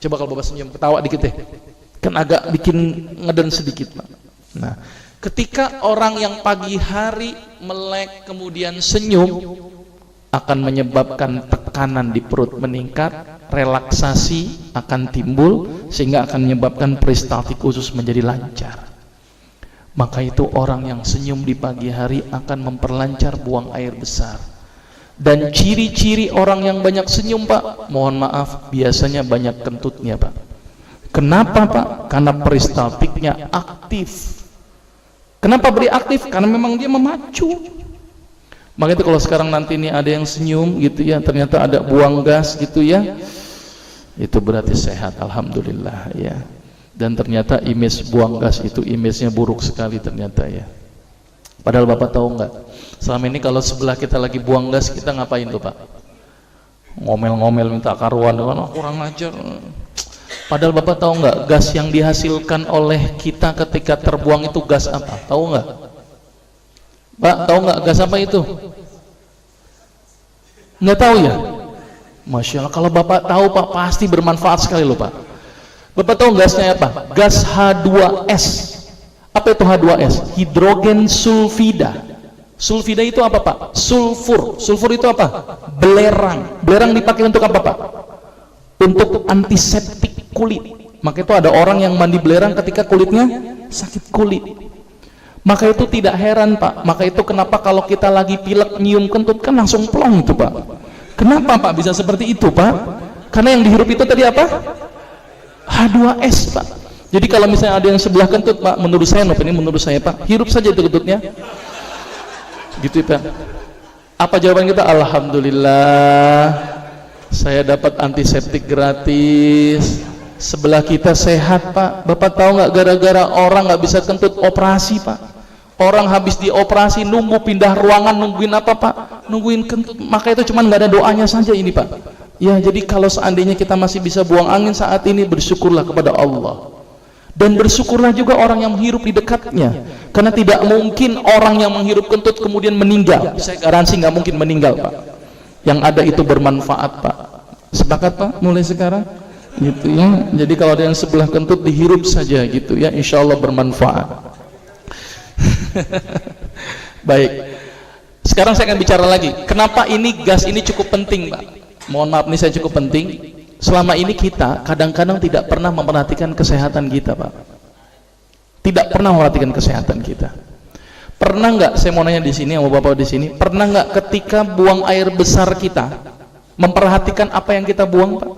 Coba kalau Bapak senyum, ketawa dikit deh. Kan agak bikin ngeden sedikit, Pak. Nah, ketika orang yang pagi hari melek kemudian senyum, akan menyebabkan tekanan di perut meningkat, relaksasi akan timbul, sehingga akan menyebabkan peristaltik usus menjadi lancar. Maka itu orang yang senyum di pagi hari akan memperlancar buang air besar. Dan ciri-ciri orang yang banyak senyum, Pak, mohon maaf, biasanya banyak kentutnya, Pak. Kenapa Pak? Karena peristaltiknya aktif. Kenapa beri aktif? Karena memang dia memacu. Makanya itu kalau sekarang nanti ini ada yang senyum gitu ya, ternyata ada buang gas gitu ya, itu berarti sehat, alhamdulillah ya. Dan ternyata image buang gas itu image-nya buruk sekali ternyata ya. Padahal Bapak tahu nggak, selama ini kalau sebelah kita lagi buang gas, kita ngapain tuh Pak? Ngomel-ngomel minta karuan, kurang ajar. Padahal Bapak tahu nggak, gas yang dihasilkan oleh kita ketika terbuang itu gas apa? Tahu nggak? Pak, tahu nggak gas apa itu? Nggak tahu ya? Masya Allah, kalau Bapak tahu Pak, pasti bermanfaat sekali loh Pak. Bapak tahu gasnya apa? Gas H2S. Apa itu H2S? Hidrogen sulfida. Sulfida itu apa Pak? Sulfur. Sulfur itu apa? Belerang. Belerang dipakai untuk apa Pak? Untuk antiseptik kulit. Maka itu ada orang yang mandi belerang ketika kulitnya sakit kulit. Maka itu tidak heran Pak. Maka itu kenapa kalau kita lagi pilek nyium kentut kan langsung plong itu Pak. Kenapa Pak bisa seperti itu Pak? Karena yang dihirup itu tadi apa? H2S Pak. Jadi kalau misalnya ada yang sebelah kentut Pak, menurut saya, ini menurut saya Pak, hirup saja itu kentutnya. Gitu Pak. Apa jawaban kita? Alhamdulillah, saya dapat antiseptik gratis. Sebelah kita sehat Pak. Bapak tahu nggak, gara-gara orang nggak bisa kentut operasi Pak. Orang habis dioperasi nunggu pindah ruangan, nungguin apa Pak? Nungguin kentut. Maka itu cuma nggak ada doanya saja ini Pak. Ya, jadi kalau seandainya kita masih bisa buang angin saat ini, bersyukurlah kepada Allah. Dan bersyukurlah juga orang yang menghirup di dekatnya. Karena tidak mungkin orang yang menghirup kentut kemudian meninggal. Saya garansi nggak mungkin meninggal Pak. Yang ada itu bermanfaat Pak. Sepakat Pak? Mulai sekarang? Gitu ya. Jadi kalau ada yang sebelah kentut, dihirup saja gitu ya, insya Allah bermanfaat. Baik, sekarang saya akan bicara lagi kenapa ini gas ini cukup penting Pak. Mohon maaf nih, saya cukup penting. Selama ini kita kadang-kadang tidak pernah memperhatikan kesehatan kita Pak. Tidak pernah memperhatikan kesehatan kita. Pernah nggak, saya mau nanya di sini sama Bapak di sini, pernah nggak ketika buang air besar kita memperhatikan apa yang kita buang Pak?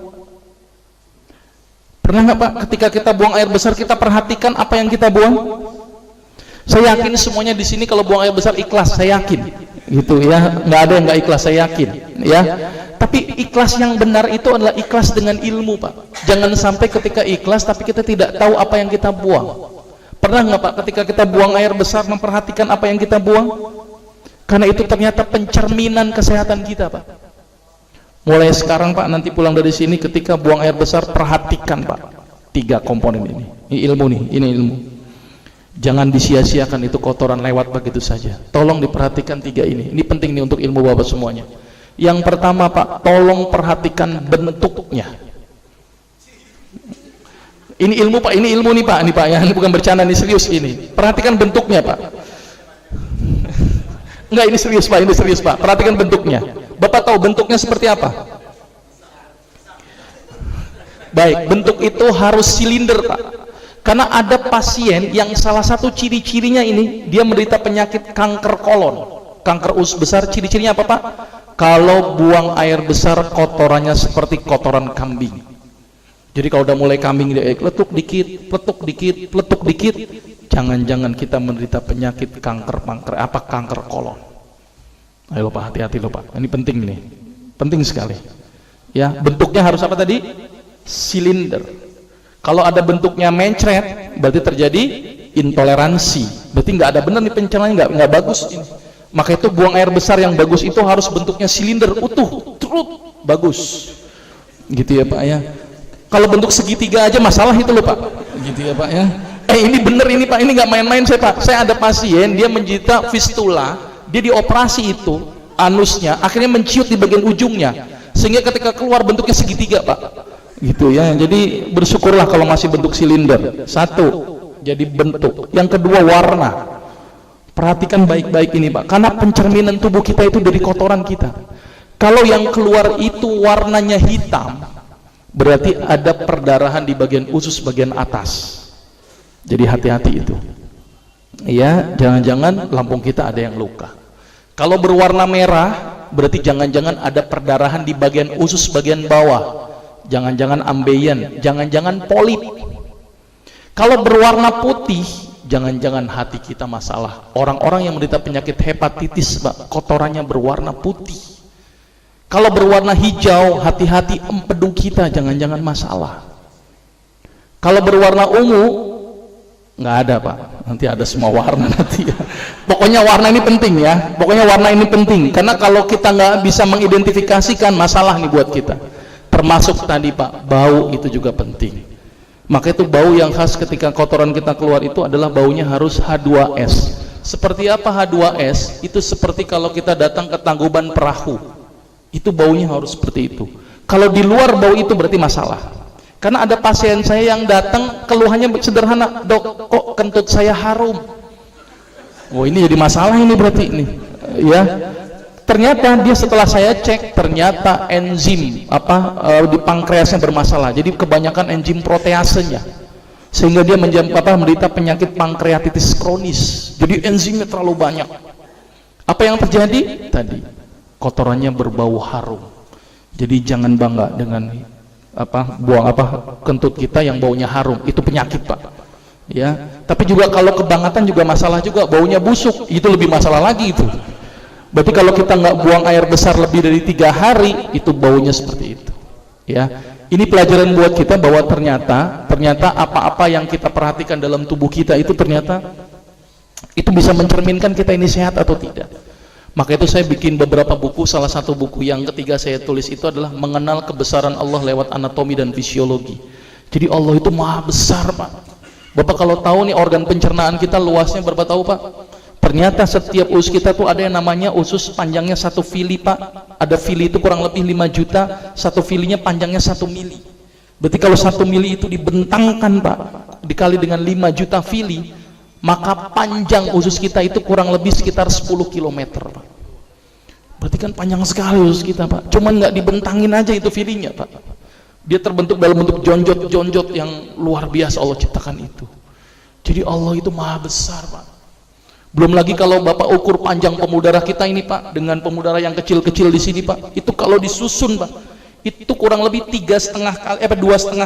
Pernah nggak Pak, ketika kita buang air besar kita perhatikan apa yang kita buang? Saya yakin semuanya di sini kalau buang air besar ikhlas, saya yakin, gitu ya, nggak ada yang nggak ikhlas, saya yakin, ya. Tapi ikhlas yang benar itu adalah ikhlas dengan ilmu Pak. Jangan sampai ketika ikhlas tapi kita tidak tahu apa yang kita buang. Pernah nggak Pak, ketika kita buang air besar memperhatikan apa yang kita buang? Karena itu ternyata pencerminan kesehatan kita Pak. Mulai sekarang Pak, nanti pulang dari sini ketika buang air besar, perhatikan Pak 3 komponen ini. Ini ilmu nih, ini ilmu. Jangan disia-siakan itu kotoran lewat begitu saja. Tolong diperhatikan 3 ini. Ini penting nih untuk ilmu Bapak semuanya. Yang pertama Pak, tolong perhatikan bentuknya. Ini ilmu Pak, ini ilmu nih Pak, ini Pak ya, ini bukan bercanda, ini serius ini. Perhatikan bentuknya Pak. Enggak, ini serius Pak, ini serius Pak. Perhatikan bentuknya. Bapak tahu bentuknya seperti apa? Baik, bentuk itu harus silinder Pak. Karena ada pasien yang salah satu ciri-cirinya ini, dia menderita penyakit kanker kolon, kanker usus besar. Ciri-cirinya apa Pak? Kalau buang air besar kotorannya seperti kotoran kambing. Jadi kalau udah mulai kambing dia peletuk dikit, peletuk dikit, peletuk dikit, jangan-jangan kita menderita penyakit kanker kolon. Ayo Pak, hati-hati loh Pak, ini penting nih, penting sekali ya. Bentuknya harus apa tadi? Silinder. Kalau ada bentuknya mencret, berarti terjadi intoleransi, berarti nggak ada benar nih pencernaannya, nggak bagus ini. Maka itu buang air besar yang bagus itu harus bentuknya silinder, utuh, trut, bagus gitu ya Pak ya. Kalau bentuk segitiga aja masalah itu loh Pak, gitu ya Pak ya. Ini bener ini Pak, ini nggak main-main saya Pak. Saya ada pasien, dia menderita fistula, dia dioperasi itu anusnya, akhirnya menciut di bagian ujungnya, sehingga ketika keluar bentuknya segitiga Pak, gitu ya. Jadi bersyukurlah kalau masih bentuk silinder. Satu, jadi bentuk. Yang kedua, warna. Perhatikan baik-baik ini Pak, karena pencerminan tubuh kita itu dari kotoran kita. Kalau yang keluar itu warnanya hitam, berarti ada perdarahan di bagian usus bagian atas. Jadi hati-hati itu ya, jangan-jangan lambung kita ada yang luka. Kalau berwarna merah, berarti jangan-jangan ada perdarahan di bagian usus bagian bawah. jangan-jangan ambeien, jangan-jangan polip. Kalau berwarna putih, jangan-jangan hati kita masalah. Orang-orang yang menderita penyakit hepatitis, Pak, kotorannya berwarna putih. Kalau berwarna hijau, hati-hati empedu kita, jangan-jangan masalah. Kalau berwarna ungu, nggak ada, Pak. Nanti ada semua warna nanti ya. Pokoknya warna ini penting ya. Pokoknya warna ini penting. Karena kalau kita nggak bisa mengidentifikasikan, masalah nih buat kita. Termasuk tadi, Pak, bau itu juga penting. Maka itu bau yang khas ketika kotoran kita keluar itu adalah baunya harus H2S. Seperti apa H2S? Itu seperti kalau kita datang ke Tangkuban Perahu. Itu baunya harus seperti itu. Kalau di luar bau itu berarti masalah. Karena ada pasien saya yang datang keluhannya sederhana, "Dok, kok kentut saya harum?" Oh, ini jadi masalah ini berarti ini. Ya. Ternyata dia setelah saya cek, ternyata enzim di pankreasnya bermasalah. Jadi kebanyakan enzim proteasenya, sehingga dia menderita penyakit pankreatitis kronis. Jadi enzimnya terlalu banyak. Apa yang terjadi? Tadi kotorannya berbau harum. Jadi jangan bangga dengan buang kentut kita yang baunya harum. Itu penyakit, Pak. Ya. Tapi juga kalau kebangetan juga masalah juga, baunya busuk. Itu lebih masalah lagi itu. Berarti kalau kita nggak buang air besar lebih dari 3 hari, itu baunya seperti itu. Ya, ini pelajaran buat kita bahwa ternyata apa-apa yang kita perhatikan dalam tubuh kita itu ternyata itu bisa mencerminkan kita ini sehat atau tidak. Maka itu saya bikin beberapa buku. Salah satu buku yang ketiga saya tulis itu adalah mengenal kebesaran Allah lewat anatomi dan fisiologi. Jadi Allah itu maha besar, Pak. Bapak kalau tahu nih organ pencernaan kita luasnya berapa tahu, Pak? Ternyata setiap usus kita tuh ada yang namanya usus panjangnya 1 fili, Pak. Ada fili itu kurang lebih 5 juta, 1 filinya panjangnya 1 mili. Berarti kalau 1 mili itu dibentangkan, Pak, dikali dengan 5 juta fili, maka panjang usus kita itu kurang lebih sekitar 10 km, Pak. Berarti kan panjang sekali usus kita, Pak. Cuman nggak dibentangin aja itu filinya, Pak. Dia terbentuk dalam bentuk jonjot-jonjot yang luar biasa Allah ciptakan itu. Jadi Allah itu maha besar, Pak. Belum lagi kalau Bapak ukur panjang pembuluh darah kita ini, Pak, dengan pembuluh darah yang kecil-kecil di sini, Pak, itu kalau disusun, Pak, itu kurang lebih 2,5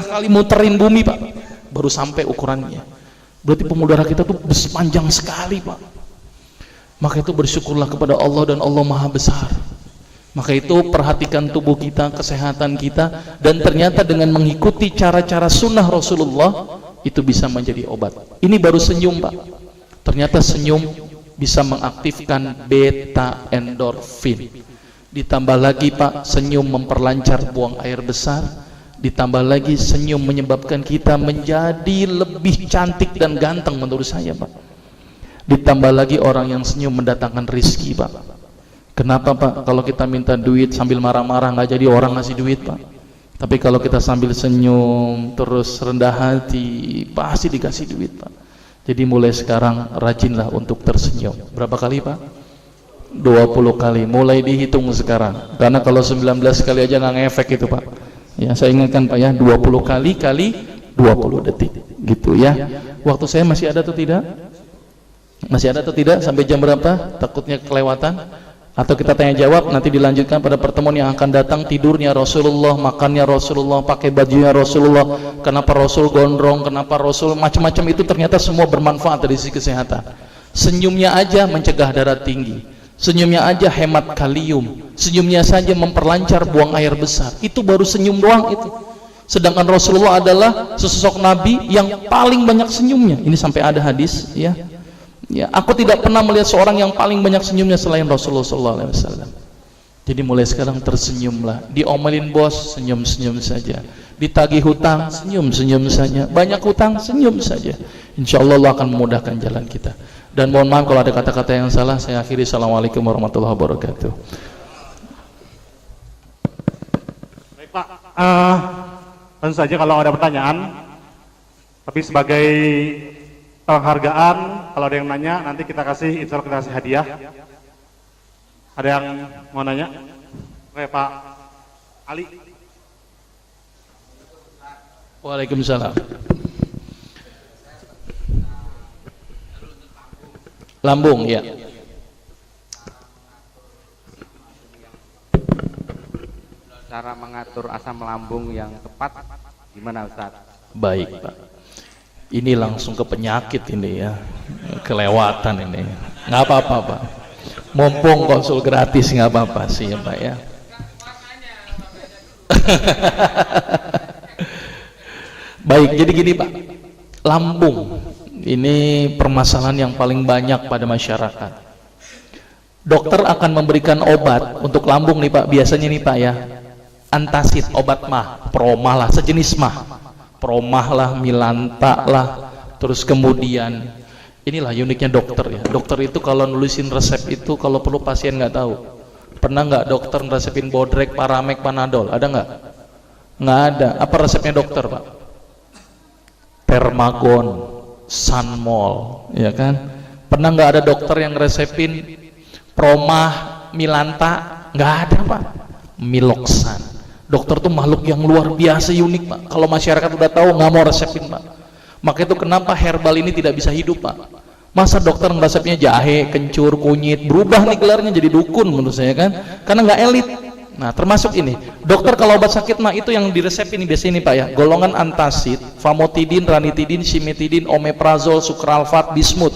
kali muterin bumi, Pak, baru sampai ukurannya. Berarti pembuluh darah kita tuh panjang sekali, Pak. Maka itu bersyukurlah kepada Allah, dan Allah maha besar. Maka itu perhatikan tubuh kita, kesehatan kita, dan ternyata dengan mengikuti cara-cara sunnah Rasulullah itu bisa menjadi obat. Ini baru senyum, Pak. Ternyata senyum bisa mengaktifkan beta endorfin. Ditambah lagi, Pak, senyum memperlancar buang air besar. Ditambah lagi senyum menyebabkan kita menjadi lebih cantik dan ganteng menurut saya, Pak. Ditambah lagi orang yang senyum mendatangkan rizki, Pak. Kenapa, Pak? Kalau kita minta duit sambil marah-marah nggak jadi orang ngasih duit, Pak. Tapi kalau kita sambil senyum terus rendah hati, pasti dikasih duit, Pak. Jadi mulai sekarang rajinlah untuk tersenyum. Berapa kali, Pak? 20 kali. Mulai dihitung sekarang. Karena kalau 19 kali aja nggak ngefek itu, Pak. Ya, saya ingatkan, Pak, ya, 20 kali kali 20 detik. Gitu ya. Waktu saya masih ada atau tidak? Masih ada atau tidak? Sampai jam berapa? Takutnya kelewatan. Atau kita tanya jawab, nanti dilanjutkan pada pertemuan yang akan datang. Tidurnya Rasulullah, makannya Rasulullah, pakai bajunya Rasulullah, kenapa Rasul gondrong, kenapa Rasul macam-macam, itu ternyata semua bermanfaat dari sisi kesehatan. Senyumnya aja mencegah darah tinggi, senyumnya aja hemat kalium, senyumnya saja memperlancar buang air besar. Itu baru senyum doang itu. Sedangkan Rasulullah adalah sesosok Nabi yang paling banyak senyumnya. Ini sampai ada hadis, ya. Ya, aku tidak pernah melihat seorang yang paling banyak senyumnya selain Rasulullah SAW. Jadi mulai sekarang tersenyumlah. Diomelin bos, senyum-senyum saja. Ditagih hutang, senyum-senyum saja. Banyak hutang, senyum saja. Insya Allah Allah akan memudahkan jalan kita. Dan mohon maaf kalau ada kata-kata yang salah. Saya akhiri. Assalamualaikum warahmatullahi wabarakatuh. Baik, Pak. Tentu saja kalau ada pertanyaan, tapi sebagai penghargaan, kalau ada yang nanya nanti kita kasih, insya Allah kita kasih hadiah. Ada yang mau nanya? Oke, Pak Ali. Waalaikumsalam. Lambung, ya. cara mengatur asam lambung yang tepat gimana Ustaz? Baik Pak, ini langsung ke penyakit ini ya, kelewatan ini. Nggak apa-apa Pak, mumpung konsul gratis nggak apa-apa sih ya Pak ya. Baik, jadi gini Pak, lambung ini permasalahan yang paling banyak pada masyarakat. Dokter akan memberikan obat untuk lambung nih Pak, biasanya nih Pak ya, antasid, obat mah, promah lah, sejenis mah, promah lah, milanta lah, terus kemudian inilah uniknya dokter ya. Dokter itu kalau nulisin resep itu kalau perlu pasien nggak tahu. Pernah nggak dokter ngeresepin Bodrek, Paramek, Panadol? Ada nggak? Nggak ada. Apa resepnya dokter Pak? Termagon, Sanmol, ya kan? Pernah nggak ada dokter yang ngeresepin promah, milanta? Nggak ada Pak. Miloxan. Dokter tuh makhluk yang luar biasa unik Pak. Kalau masyarakat udah tahu nggak mau resepin Pak. Maka itu kenapa herbal ini tidak bisa hidup Pak. Masa dokter ngeresepnya jahe, kencur, kunyit, berubah nih gelarnya jadi dukun menurut saya kan, karena nggak elit. Nah termasuk ini dokter kalau obat sakit mah itu yang diresepin biasanya ini Pak ya, golongan antasid, famotidin, ranitidin, simetidin, omeprazol, sukralfat, bismut.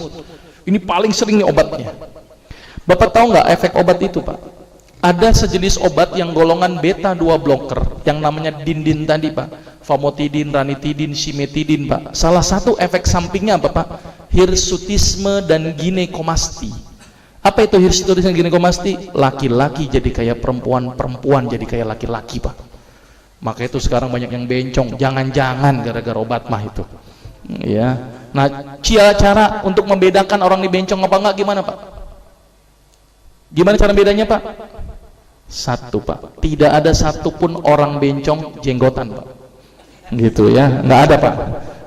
Ini paling sering nih obatnya. Bapak tahu nggak efek obat itu Pak? Ada sejenis obat yang golongan beta 2 blocker yang namanya dindin tadi Pak, famotidin, ranitidin, simetidin Pak. Salah satu efek sampingnya apa Pak? Hirsutisme dan ginekomasti. Apa itu hirsutisme dan ginekomasti? Laki-laki jadi kayak perempuan, perempuan jadi kayak laki-laki Pak. Maka itu sekarang banyak yang bencong, jangan-jangan gara-gara obat mah itu ya. Nah cara untuk membedakan orang ini bencong apa enggak gimana Pak? Gimana cara bedanya Pak? Satu Pak, tidak ada satupun orang bencong jenggotan Pak, gitu ya, nggak ada Pak.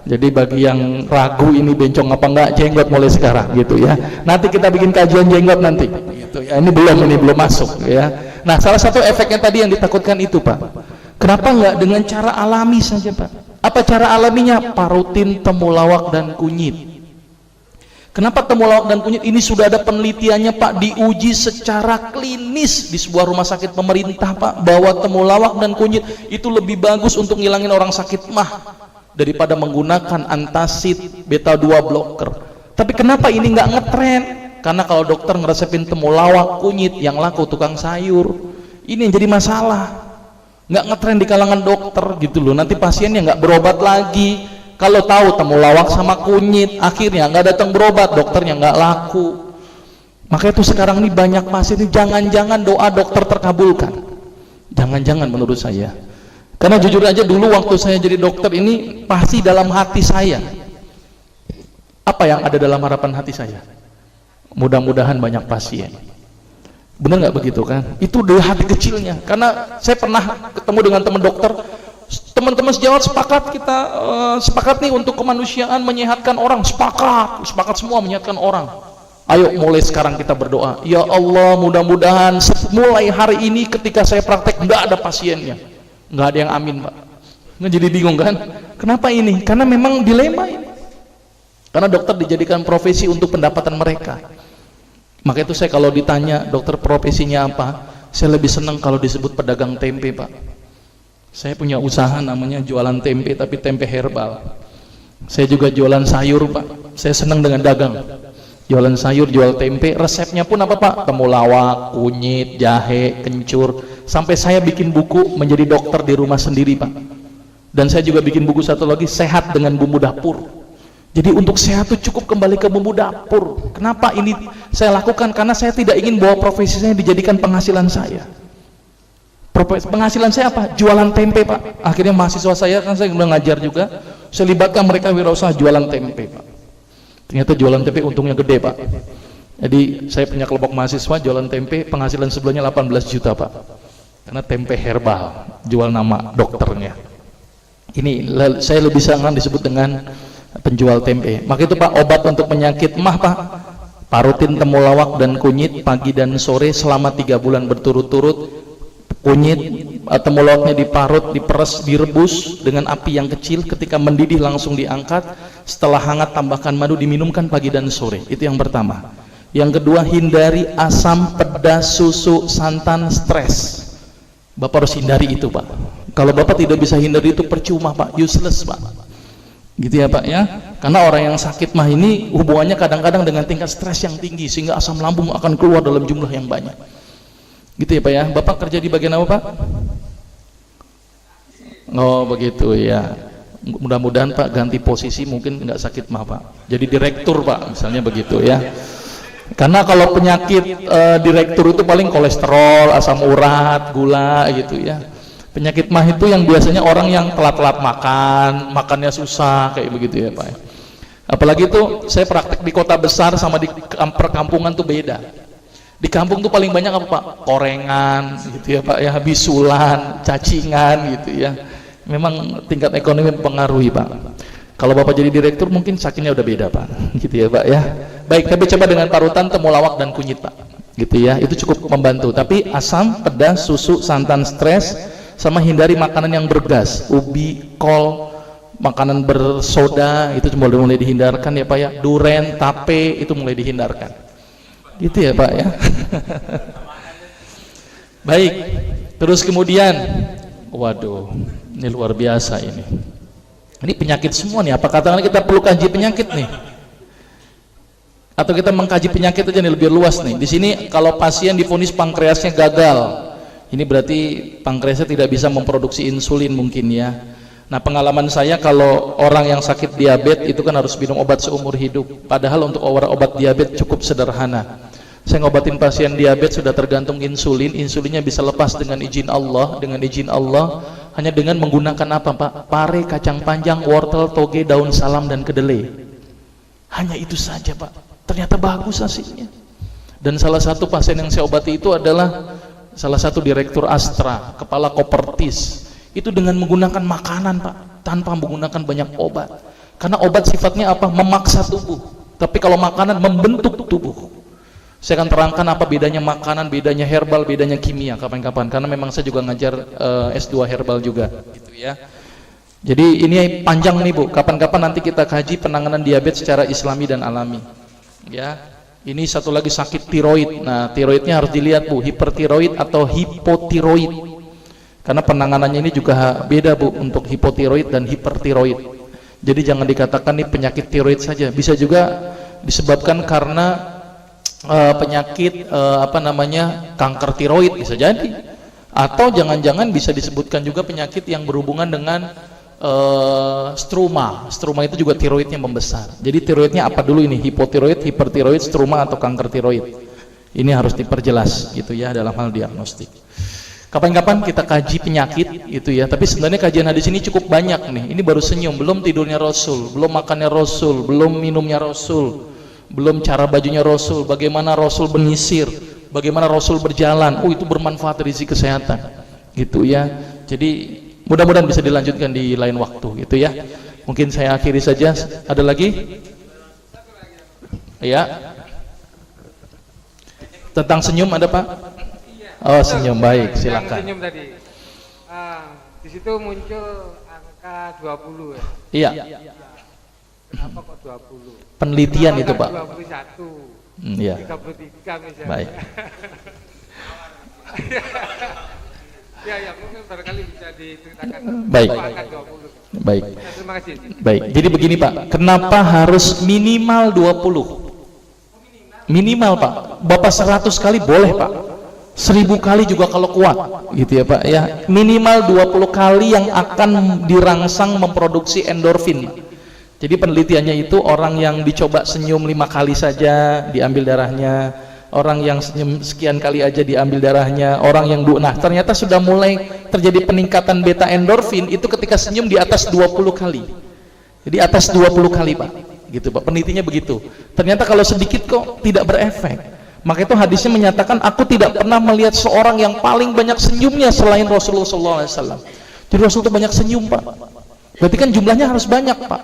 Jadi bagi yang ragu ini bencong apa enggak, jenggot mulai sekarang gitu ya. Nanti kita bikin kajian jenggot nanti, gitu ya. Ini belum masuk ya. Nah salah satu efeknya tadi yang ditakutkan itu Pak. Kenapa enggak dengan cara alami saja Pak? Apa cara alaminya? Parutin, temulawak dan kunyit. Kenapa temulawak dan kunyit ini sudah ada penelitiannya Pak, diuji secara klinis di sebuah rumah sakit pemerintah Pak, bahwa temulawak dan kunyit itu lebih bagus untuk ngilangin orang sakit mah daripada menggunakan antasid, beta 2 blocker. Tapi kenapa ini nggak ngetren? Karena kalau dokter ngeresepin temulawak, kunyit, yang laku tukang sayur. Ini yang jadi masalah, nggak ngetren di kalangan dokter gitu loh. Nanti pasiennya nggak berobat lagi. Kalau tahu temulawak sama kunyit, akhirnya nggak datang berobat, dokternya nggak laku. Maka itu sekarang ini banyak pasien ini, jangan-jangan doa dokter terkabulkan. Jangan-jangan menurut saya. Karena jujur aja dulu waktu saya jadi dokter ini pasti dalam hati saya. Apa yang ada dalam harapan hati saya? Mudah-mudahan banyak pasien. Benar nggak begitu kan? Itu dari hati kecilnya. Karena saya pernah ketemu dengan teman dokter. Teman-teman sejawat sepakat, kita sepakat nih untuk kemanusiaan menyehatkan orang, sepakat semua menyehatkan orang. Ayo mulai sekarang kita berdoa, ya Allah mudah-mudahan mulai hari ini ketika saya praktek nggak ada pasiennya, nggak ada yang amin Pak. Nggak, jadi bingung kan? Kenapa ini? Karena memang dilema ini. Karena dokter dijadikan profesi untuk pendapatan mereka. Maka itu saya kalau ditanya dokter profesinya apa, saya lebih senang kalau disebut pedagang tempe Pak. Saya punya usaha namanya jualan tempe, tapi tempe herbal. Saya juga jualan sayur Pak. Saya senang dengan dagang. Jualan sayur, jual tempe. Resepnya pun apa Pak? Temulawak, kunyit, jahe, kencur. Sampai saya bikin buku menjadi dokter di rumah sendiri Pak. Dan saya juga bikin buku satu lagi, sehat dengan bumbu dapur. Jadi untuk sehat itu cukup kembali ke bumbu dapur. Kenapa ini saya lakukan? Karena saya tidak ingin bahwa profesi saya dijadikan penghasilan saya. Penghasilan saya apa? Jualan tempe Pak. Akhirnya mahasiswa saya, kan saya udah ngajar juga, saya libatkan mereka wirausaha jualan tempe Pak. Ternyata jualan tempe untungnya gede Pak. Jadi saya punya kelompok mahasiswa jualan tempe, penghasilan sebulannya 18 juta Pak. Karena tempe herbal, jual nama dokternya. Ini saya lebih senang disebut dengan penjual tempe. Maka itu Pak, obat untuk penyakit mah Pak, parutin temulawak dan kunyit pagi dan sore selama 3 bulan berturut-turut. Kunyit temulawaknya diparut, diperes, direbus dengan api yang kecil. Ketika mendidih langsung diangkat. Setelah hangat tambahkan madu, diminumkan pagi dan sore. Itu yang pertama. Yang kedua, hindari asam, pedas, susu, santan, stres. Bapak harus hindari itu Pak. Kalau Bapak tidak bisa hindari itu percuma Pak, useless Pak. Gitu ya Pak ya. Karena orang yang sakit mah ini hubungannya kadang-kadang dengan tingkat stres yang tinggi sehingga asam lambung akan keluar dalam jumlah yang banyak. Gitu ya Pak ya. Bapak kerja di bagian apa Pak? Oh begitu ya. Mudah-mudahan Pak ganti posisi, mungkin nggak sakit mah Pak. Jadi direktur Pak, misalnya begitu ya. Karena kalau penyakit direktur itu paling kolesterol, asam urat, gula gitu ya. Penyakit mah itu yang biasanya orang yang telat-telat makan, makannya susah kayak begitu ya Pak. Apalagi itu saya praktek di kota besar sama di perkampungan tuh beda. Di kampung tuh paling banyak apa Pak? Korengan gitu ya Pak ya, bisulan, cacingan gitu ya. Memang tingkat ekonomi mempengaruhi Pak. Kalau Bapak jadi direktur mungkin sakitnya udah beda Pak, gitu ya Pak ya. Baik, tapi coba dengan parutan temulawak dan kunyit Pak, gitu ya. Itu cukup membantu. Tapi asam, pedas, susu, santan, stres, sama hindari makanan yang bergas, ubi, kol, makanan bersoda itu mulai dihindarkan ya Pak ya. Duren, tape itu mulai dihindarkan, gitu ya Pak ya. Baik, terus kemudian, waduh, ini luar biasa ini. Ini penyakit semua nih, apa katakan kita perlu kaji penyakit nih? Atau kita mengkaji penyakit aja nih lebih luas nih. Di sini kalau pasien divonis pankreasnya gagal, ini berarti pankreasnya tidak bisa memproduksi insulin mungkin ya. Nah pengalaman saya kalau orang yang sakit diabetes itu kan harus minum obat seumur hidup. Padahal untuk obat diabetes cukup sederhana. Saya ngobatin pasien diabetes sudah tergantung insulin, insulinnya bisa lepas dengan izin Allah, hanya dengan menggunakan apa Pak? Pare, kacang panjang, wortel, toge, daun salam dan kedelai. Hanya itu saja Pak. Ternyata bagus hasilnya. Dan salah satu pasien yang saya obati itu adalah salah satu direktur Astra, kepala Kopertis. Itu dengan menggunakan makanan Pak, tanpa menggunakan banyak obat. Karena obat sifatnya apa? Memaksa tubuh. Tapi kalau makanan membentuk tubuh. Saya akan terangkan apa bedanya makanan, bedanya herbal, bedanya kimia kapan-kapan. Karena memang saya juga ngajar S2 herbal juga, gitu ya. Jadi ini panjang nih Bu. Kapan-kapan nanti kita kaji penanganan diabetes secara Islami dan alami. Ya, ini satu lagi sakit tiroid. Nah, tiroidnya harus dilihat Bu, hipertiroid atau hipotiroid. Karena penanganannya ini juga beda Bu untuk hipotiroid dan hipertiroid. Jadi jangan dikatakan nih penyakit tiroid saja. Bisa juga disebabkan karena penyakit kanker tiroid bisa jadi, atau jangan-jangan bisa disebutkan juga penyakit yang berhubungan dengan struma itu juga tiroidnya membesar. Jadi tiroidnya apa dulu ini, hipotiroid, hipertiroid, struma atau kanker tiroid, ini harus diperjelas gitu ya dalam hal diagnostik. Kapan-kapan kita kaji penyakit gitu ya. Tapi sebenarnya kajian hadis ini cukup banyak nih. Ini baru senyum, belum tidurnya Rasul, belum makannya Rasul, belum minumnya Rasul, belum cara bajunya Rasul, bagaimana Rasul menyisir, bagaimana Rasul berjalan. Oh itu bermanfaat dari sisi kesehatan gitu ya. Jadi mudah-mudahan bisa dilanjutkan di lain waktu gitu ya. Mungkin saya akhiri saja. Ada lagi? Ya. Tentang senyum ada Pak? Oh senyum, baik silakan. Senyum tadi. Di situ muncul angka 20 ya. Iya. Kenapa kok 20? Penelitian itu Pak. 21. Iya. 33 misalnya. Baik. Ya, mungkin barangkali bisa diceritakan. Baik. Angka 20. Baik. Terima kasih. Baik. Jadi begini Pak, kenapa harus minimal 20? Minimal Pak. Bapak 100 kali boleh Pak. 1000 kali juga kalau kuat, gitu ya Pak ya. Minimal 20 kali yang akan dirangsang memproduksi endorfin. Jadi penelitiannya itu orang yang dicoba senyum 5 kali saja diambil darahnya, orang yang senyum sekian kali aja diambil darahnya, orang yang nah ternyata sudah mulai terjadi peningkatan beta endorfin itu ketika senyum di atas 20 kali. Jadi atas 20 kali Pak, gitu Pak. Penelitiannya begitu. Ternyata kalau sedikit kok tidak berefek. Maka itu hadisnya menyatakan aku tidak pernah melihat seorang yang paling banyak senyumnya selain Rasulullah SAW. Jadi Rasul itu banyak senyum Pak. Berarti kan jumlahnya harus banyak Pak.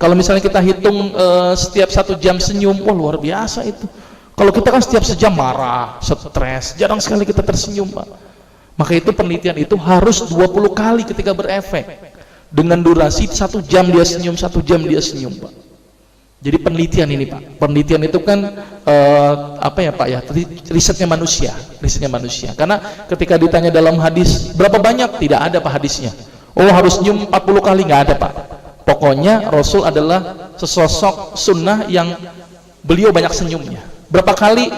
Kalau misalnya kita hitung setiap 1 jam senyum, wah luar biasa itu. Kalau kita kan setiap sejam marah, stres, jarang sekali kita tersenyum Pak. Maka itu penelitian itu harus 20 kali ketika berefek. Dengan durasi 1 jam dia senyum, 1 jam dia senyum Pak. Jadi penelitian ini Pak, penelitian itu kan apa ya Pak ya, risetnya manusia. Karena ketika ditanya dalam hadis berapa banyak, tidak ada Pak hadisnya. Oh harus senyum 40 kali, nggak ada Pak. Pokoknya Rasul adalah sesosok sunnah yang beliau banyak senyumnya. Berapa kali?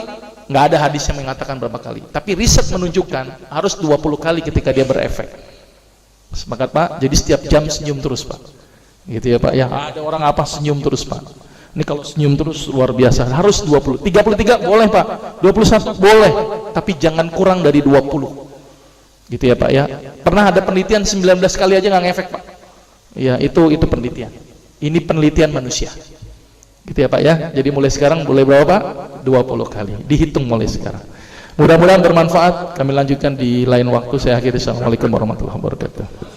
Nggak ada hadis yang mengatakan berapa kali. Tapi riset menunjukkan harus 20 kali ketika dia berefek. Sepakat Pak? Jadi setiap jam senyum terus Pak. Gitu ya Pak ya. Ada orang apa senyum terus Pak. Ini kalau senyum terus luar biasa. Harus 20. 33 boleh Pak. 21 boleh. Tapi jangan kurang dari 20. Gitu ya Pak ya. Pernah ada penelitian 19 kali aja nggak ngefek Pak. Ya itu penelitian. Ini penelitian manusia. Gitu ya Pak ya. Jadi mulai sekarang boleh berapa Pak? 20 kali. Dihitung mulai sekarang. Mudah-mudahan bermanfaat. Kami lanjutkan di lain waktu. Saya akhiri. Assalamualaikum warahmatullahi wabarakatuh.